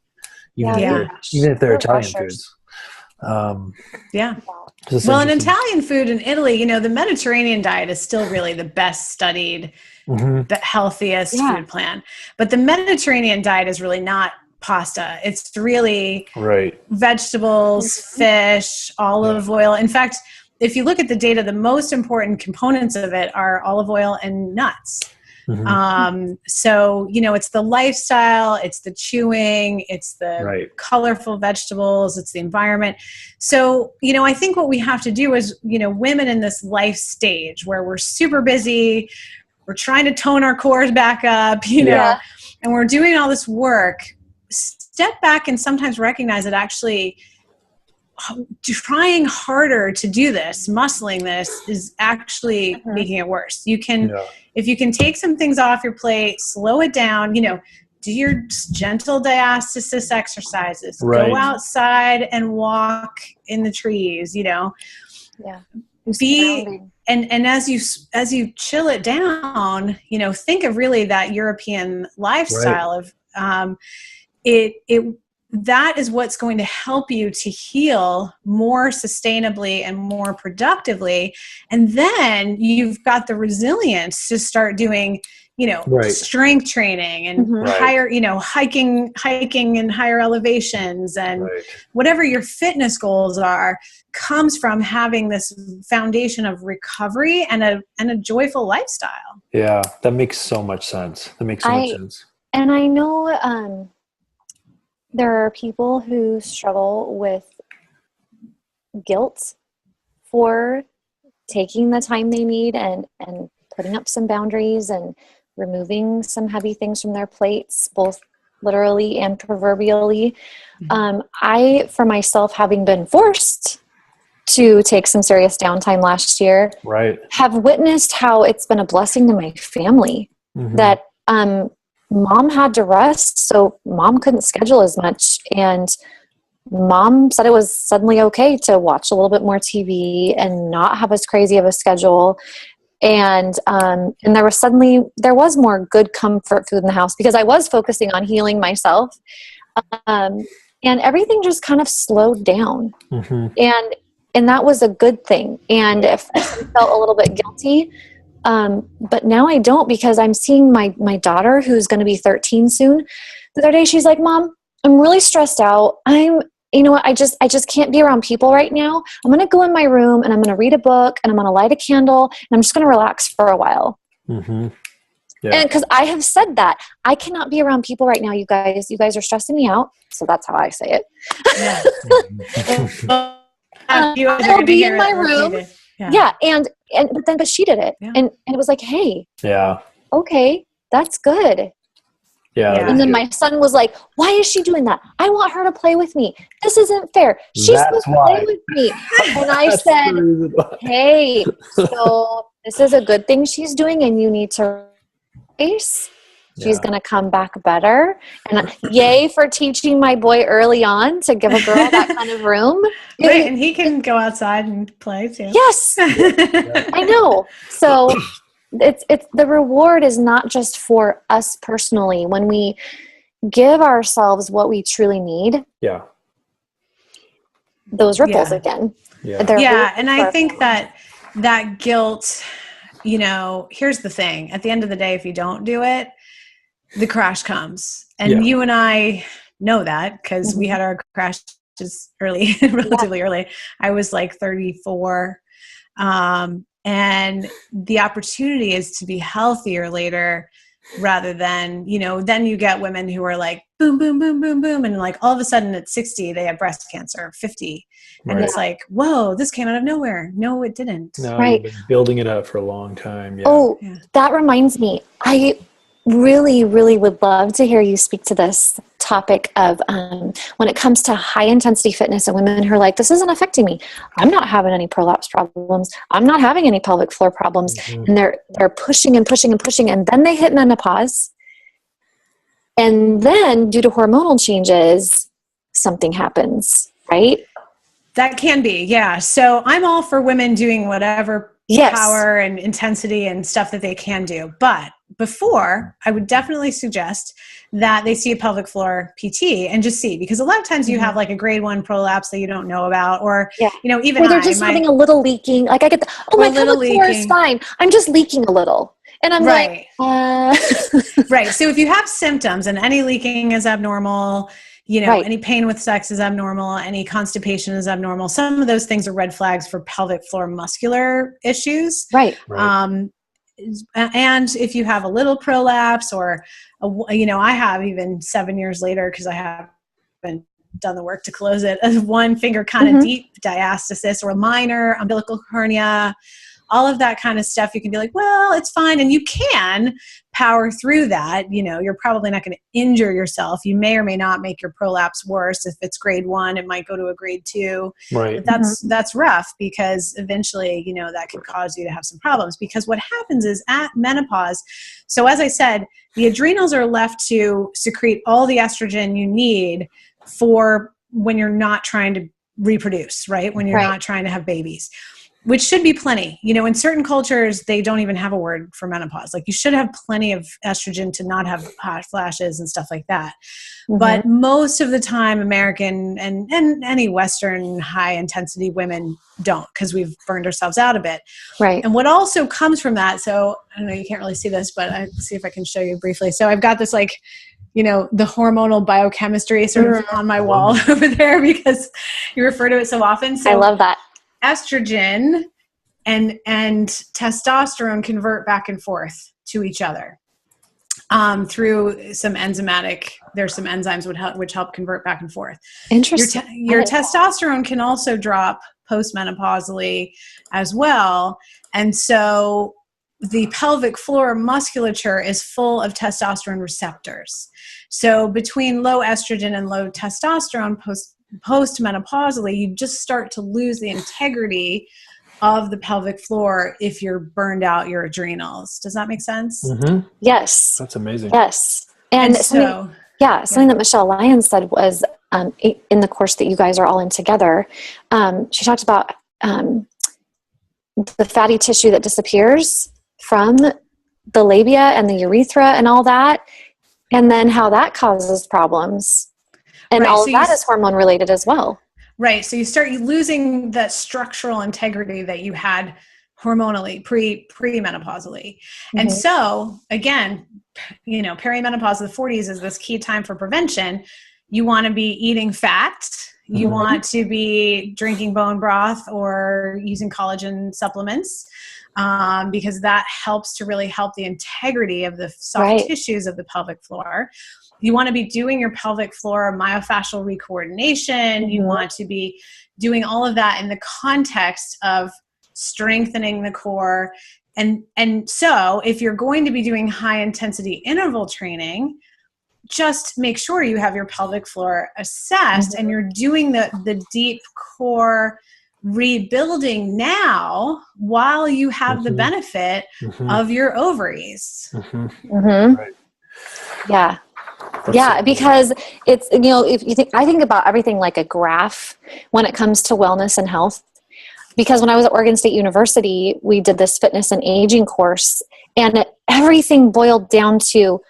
even if they're Italian foods. Well, in Italian food in Italy, the Mediterranean diet is still really the best studied, the healthiest food plan. But the Mediterranean diet is really not pasta. It's really vegetables, fish, olive oil. In fact, if you look at the data, the most important components of it are olive oil and nuts. So, it's the lifestyle, it's the chewing, it's the colorful vegetables, it's the environment. So, I think what we have to do is, women in this life stage where we're super busy, we're trying to tone our cores back up, and we're doing all this work, step back and sometimes recognize that actually trying harder to do this, muscling this, is actually making it worse. You can, if you can take some things off your plate, slow it down, do your gentle diastasis exercises, go outside and walk in the trees, and as you chill it down, think of really that European lifestyle of, that is what's going to help you to heal more sustainably and more productively. And then you've got the resilience to start doing, strength training and higher, hiking in higher elevations, and whatever your fitness goals are, comes from having this foundation of recovery and a joyful lifestyle. Yeah, that makes so much sense. And I know, there are people who struggle with guilt for taking the time they need and putting up some boundaries and removing some heavy things from their plates, both literally and proverbially. I, for myself, having been forced to take some serious downtime last year, have witnessed how it's been a blessing to my family that mom had to rest, so mom couldn't schedule as much, and mom said it was suddenly okay to watch a little bit more TV and not have as crazy of a schedule. And there was more good comfort food in the house because I was focusing on healing myself. And everything just kind of slowed down. And that was a good thing. And if I felt a little bit guilty, but now I don't, because I'm seeing my daughter, who's going to be 13 soon. The other day, she's like, Mom, I'm really stressed out. You know what? I just can't be around people right now. I'm going to go in my room and I'm going to read a book and I'm going to light a candle and I'm just going to relax for a while. And because I have said that I cannot be around people right now, you guys are stressing me out. So that's how I say it. I'll be in my room. But she did it. And it was like, hey, okay, that's good. And then my son was like, why is she doing that? I want her to play with me. This isn't fair. She's supposed to play with me. And I said, hey, so this is a good thing she's doing and you need to race. She's going to come back better. And yay for teaching my boy early on to give a girl that kind of room. Right, and he can go outside and play too. Yes, I know. So it's the reward is not just for us personally. When we give ourselves what we truly need, those ripples again. And I think that guilt, here's the thing. At the end of the day, if you don't do it, the crash comes. And you and I know that because we had our crashes early, relatively early. I was like 34. And the opportunity is to be healthier later rather than, then you get women who are like, boom, boom, boom, boom, boom. And like all of a sudden at 60, they have breast cancer, 50. And it's like, whoa, this came out of nowhere. No, it didn't. No, you've been building it up for a long time. That reminds me. I really, really would love to hear you speak to this topic of when it comes to high intensity fitness and women who are like, this isn't affecting me. I'm not having any prolapse problems. I'm not having any pelvic floor problems. And they're pushing and pushing and pushing. And then they hit menopause. And then due to hormonal changes, something happens, right? That can be, yeah. So I'm all for women doing whatever power and intensity and stuff that they can do. But before, I would definitely suggest that they see a pelvic floor PT and just see, because a lot of times you have like a grade 1 prolapse that you don't know about, or, even or they're just having a little leaking. Like I get my pelvic floor is fine. I'm just leaking a little. And I'm like, Right. So if you have symptoms and any leaking is abnormal, any pain with sex is abnormal, any constipation is abnormal, some of those things are red flags for pelvic floor muscular issues. Right. And if you have a little prolapse or, I have even 7 years later, because I haven't done the work to close it, a 1 finger kind of deep diastasis or a minor umbilical hernia, all of that kind of stuff, you can be like, well, it's fine. And you can power through that. You're probably not going to injure yourself. You may or may not make your prolapse worse. If it's grade 1, it might go to a grade 2. Right. But that's rough, because eventually, that can cause you to have some problems, because what happens is at menopause, so as I said, the adrenals are left to secrete all the estrogen you need for when you're not trying to reproduce, right? When you're not trying to have babies. Which should be plenty. In certain cultures, they don't even have a word for menopause. Like, you should have plenty of estrogen to not have hot flashes and stuff like that. But most of the time, American and any Western high intensity women don't, because we've burned ourselves out a bit. Right. And what also comes from that, so I don't know, you can't really see this, but I'll see if I can show you briefly. So I've got this the hormonal biochemistry sort of on my wall over there, because you refer to it so often. So I love that. Estrogen and testosterone convert back and forth to each other. through some enzymatic. There's some enzymes which help convert back and forth. Interesting. Your testosterone can also drop postmenopausally as well, and so the pelvic floor musculature is full of testosterone receptors. So between low estrogen and low testosterone postmenopausally, you just start to lose the integrity of the pelvic floor if you're burned out your adrenals. Does that make sense? Mm-hmm. Yes. That's amazing. Yes. And so, something that Michelle Lyons said was in the course that you guys are all in together, she talked about the fatty tissue that disappears from the labia and the urethra and all that, and then how that causes problems. And all of that is hormone related as well. Right. So you start losing that structural integrity that you had hormonally premenopausally. Mm-hmm. And so again, perimenopause of the 40s is this key time for prevention. You want to be eating fat. You want to be drinking bone broth or using collagen supplements, because that helps to really help the integrity of the soft tissues of the pelvic floor. You want to be doing your pelvic floor myofascial recoordination. You want to be doing all of that in the context of strengthening the core. And so if you're going to be doing high intensity interval training, just make sure you have your pelvic floor assessed and you're doing the deep core rebuilding now while you have the benefit of your ovaries. Right. Yeah. Yeah, because it's, if you think, I think about everything like a graph when it comes to wellness and health. Because when I was at Oregon State University, we did this fitness and aging course, and everything boiled down to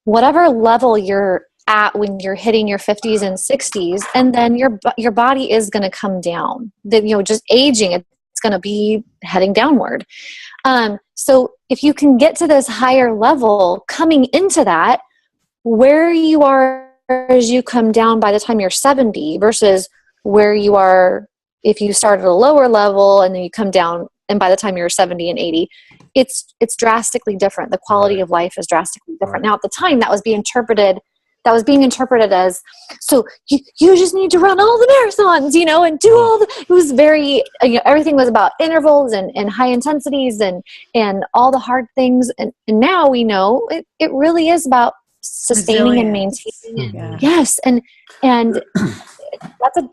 whatever level you're at when you're hitting your 50s and 60s, and then your body is going to come down. Just aging, it's going to be heading downward. So if you can get to this higher level coming into that, where you are as you come down by the time you're 70 versus where you are if you start at a lower level and then you come down and by the time you're 70 and 80, it's drastically different. The quality of life is drastically different. Now at the time that was being interpreted as, so you just need to run all the marathons, and do all it was very, everything was about intervals and high intensities and all the hard things. And now we know it really is about sustaining and maintaining. Yeah. Yes. And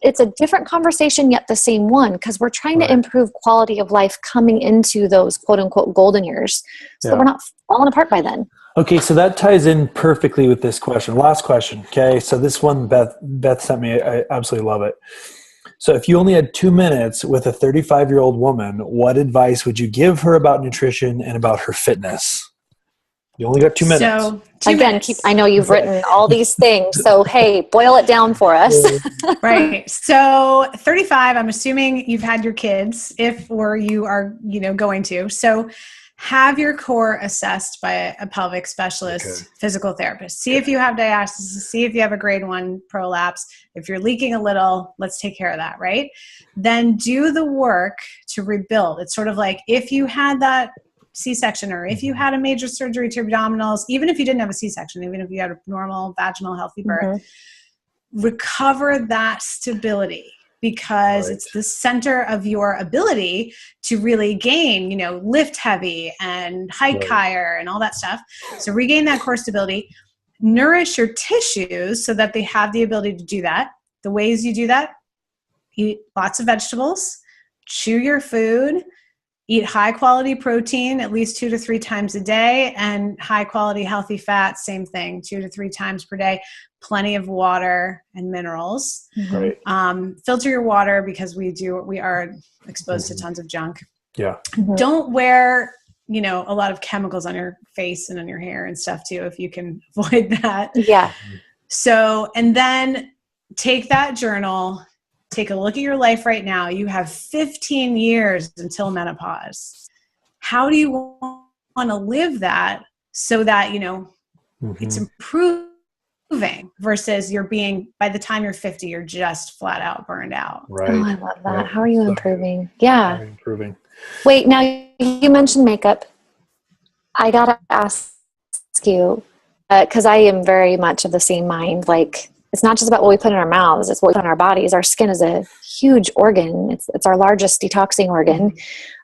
it's a different conversation, yet the same one, because we're trying to improve quality of life coming into those quote unquote golden years. So that we're not falling apart by then. Okay. So that ties in perfectly with this question. Last question. Okay. So this one, Beth sent me, I absolutely love it. So if you only had 2 minutes with a 35-year-old woman, what advice would you give her about nutrition and about her fitness? You only got 2 minutes. So I know you've written all these things. So, hey, boil it down for us. Right. So 35, I'm assuming you've had your kids or you are, going to. So have your core assessed by a pelvic specialist, physical therapist. See if you have diastasis, see if you have a grade 1 prolapse. If you're leaking a little, let's take care of that, right? Then do the work to rebuild. It's sort of like if you had that C-section, or if you had a major surgery to your abdominals, even if you didn't have a C-section, even if you had a normal vaginal healthy birth, recover that stability, because it's the center of your ability to really gain, lift heavy and hike higher and all that stuff. So regain that core stability, nourish your tissues so that they have the ability to do that. The ways you do that: eat lots of vegetables, chew your food, eat high quality protein at least 2 to 3 times a day, and high quality healthy fats, same thing, 2 to 3 times per day. Plenty of water and minerals. Right. Filter your water, because we are exposed to tons of junk. Yeah. Don't wear, a lot of chemicals on your face and on your hair and stuff too, if you can avoid that. Yeah. So, and then take that journal. Take a look at your life right now. You have 15 years until menopause. How do you want to live that so that, it's improving versus by the time you're 50, you're just flat out burned out. Right. Oh, I love that. Right. How are you improving? Yeah. Improving. Wait, now you mentioned makeup. I got to ask you, because I am very much of the same mind. Like, it's not just about what we put in our mouths, it's what we put in our bodies. Our skin is a huge organ. It's our largest detoxing organ.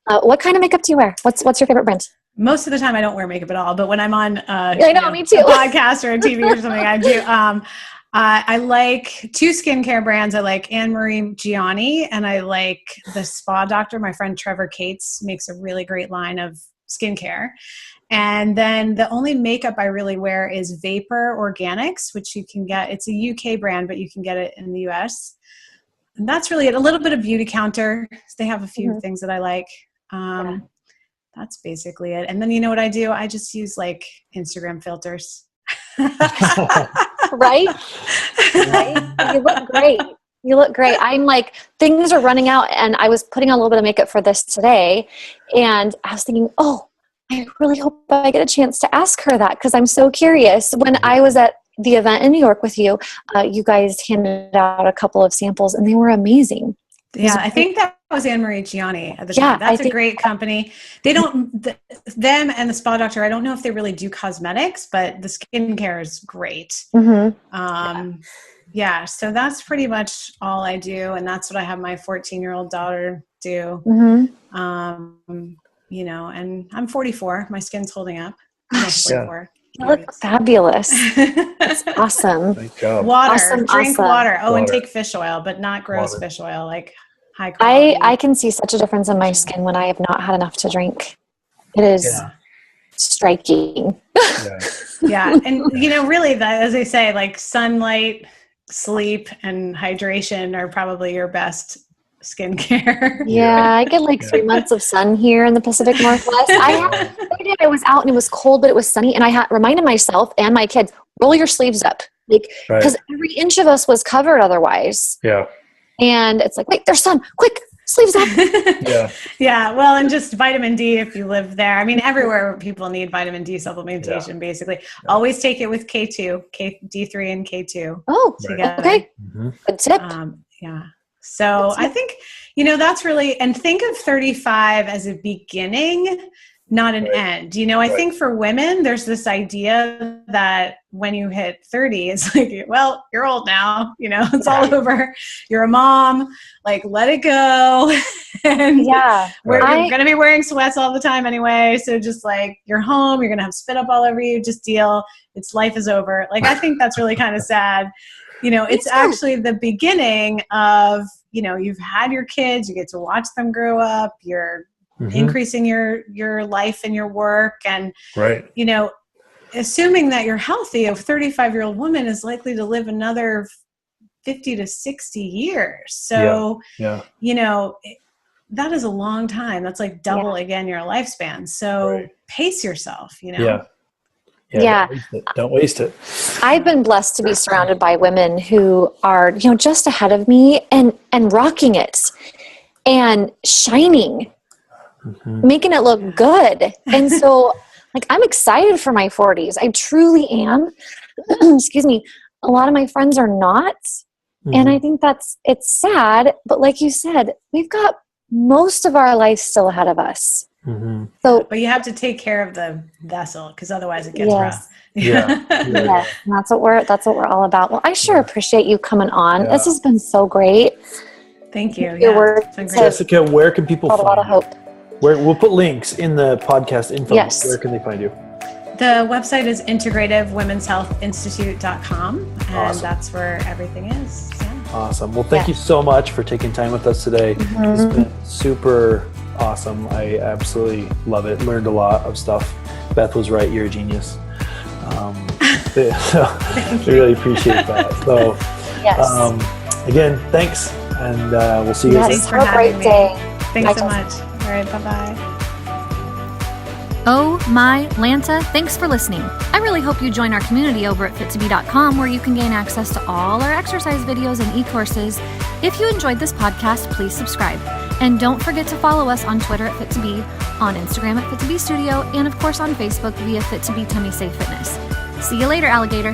What kind of makeup do you wear? What's your favorite brand? Most of the time I don't wear makeup at all, but when I'm on me too. a podcast or a TV or something, I do. I like 2 skincare brands. I like Anne Marie Gianni, and I like the Spa Doctor. My friend Trevor Cates makes a really great line of skincare. And then the only makeup I really wear is Vapor Organics, which you can get. It's a UK brand, but you can get it in the US. And that's really it. A little bit of Beauty Counter. They have a few things that I like. That's basically it. And then you know what I do? I just use like Instagram filters. Right? You look great. You look great. I'm like, things are running out, and I was putting on a little bit of makeup for this today, and I was thinking, I really hope I get a chance to ask her that, because I'm so curious. When I was at the event in New York with you, you guys handed out a couple of samples, and they were amazing. Yeah, I think that was Anne Marie Gianni at the time. That's a great company. They don't, them and the Spa Doctor, I don't know if they really do cosmetics, but the skincare is great. Yeah, so that's pretty much all I do. And that's what I have my 14-year-old daughter do. You know, and I'm 44. My skin's holding up. I'm 44. You look fabulous. That's awesome. Great job. Water, drink water. And take fish oil, but not gross fish oil, like high quality. I can see such a difference in my skin when I have not had enough to drink. It is striking. And you know, really, that, as they say, like sunlight, sleep, and hydration are probably your best skincare. I get like 3 months of sun here in the Pacific Northwest. I was out and it was cold, but it was sunny, and I had reminded myself and my kids, roll your sleeves up, like, because every inch of us was covered otherwise. And it's like, wait, there's sun, quick, sleeves up. Well, and just vitamin D if you live there. I mean, everywhere people need vitamin D supplementation, basically. Always take it with K2, D3 and K2. Okay. Good tip. So I think, you know, that's really, and think of 35 as a beginning, not an end. You know, I think for women, there's this idea that when you hit 30, it's like, well, you're old now, you know, it's all over. You're a mom, like, let it go. And you're going to be wearing sweats all the time anyway. So just like, you're home, you're going to have spit up all over you, just deal. Life is over. Like, I think that's really kind of sad. You know, it's actually the beginning of, you know, you've had your kids, you get to watch them grow up, you're increasing your life and your work. And, you know, assuming that you're healthy, a 35-year-old woman is likely to live another 50 to 60 years. So, you know, that is a long time. That's like double again your lifespan. So pace yourself, you know? Don't waste it. I've been blessed to be surrounded by women who are, you know, just ahead of me and rocking it and shining, making it look good. And so, like, I'm excited for my 40s. I truly am. Excuse me. A lot of my friends are not. And I think it's sad. But like you said, we've got most of our life still ahead of us. So, but you have to take care of the vessel, because otherwise it gets rough. That's what we're all about. Well, I sure appreciate you coming on. This has been so great. Thank you. Jessica, where can people find you? A lot of hope. We'll put links in the podcast info. Yes. Where can they find you? The website is integrativewomenshealthinstitute.com, and that's where everything is. Awesome. Well, thank you so much for taking time with us today. It's been super awesome. I absolutely love it. Learned a lot of stuff. Beth was right. You're a genius. So I really appreciate that. So again, thanks. And we'll see you guys. Thanks for having me. Thanks so much. All right. Bye-bye. Oh my Lanta, thanks for listening. I really hope you join our community over at Fit2B.com, where you can gain access to all our exercise videos and e-courses. If you enjoyed this podcast, please subscribe. And don't forget to follow us on Twitter at Fit2B, on Instagram at Fit2B Studio, and of course on Facebook via Fit2B Tummy Safe Fitness. See you later, alligator.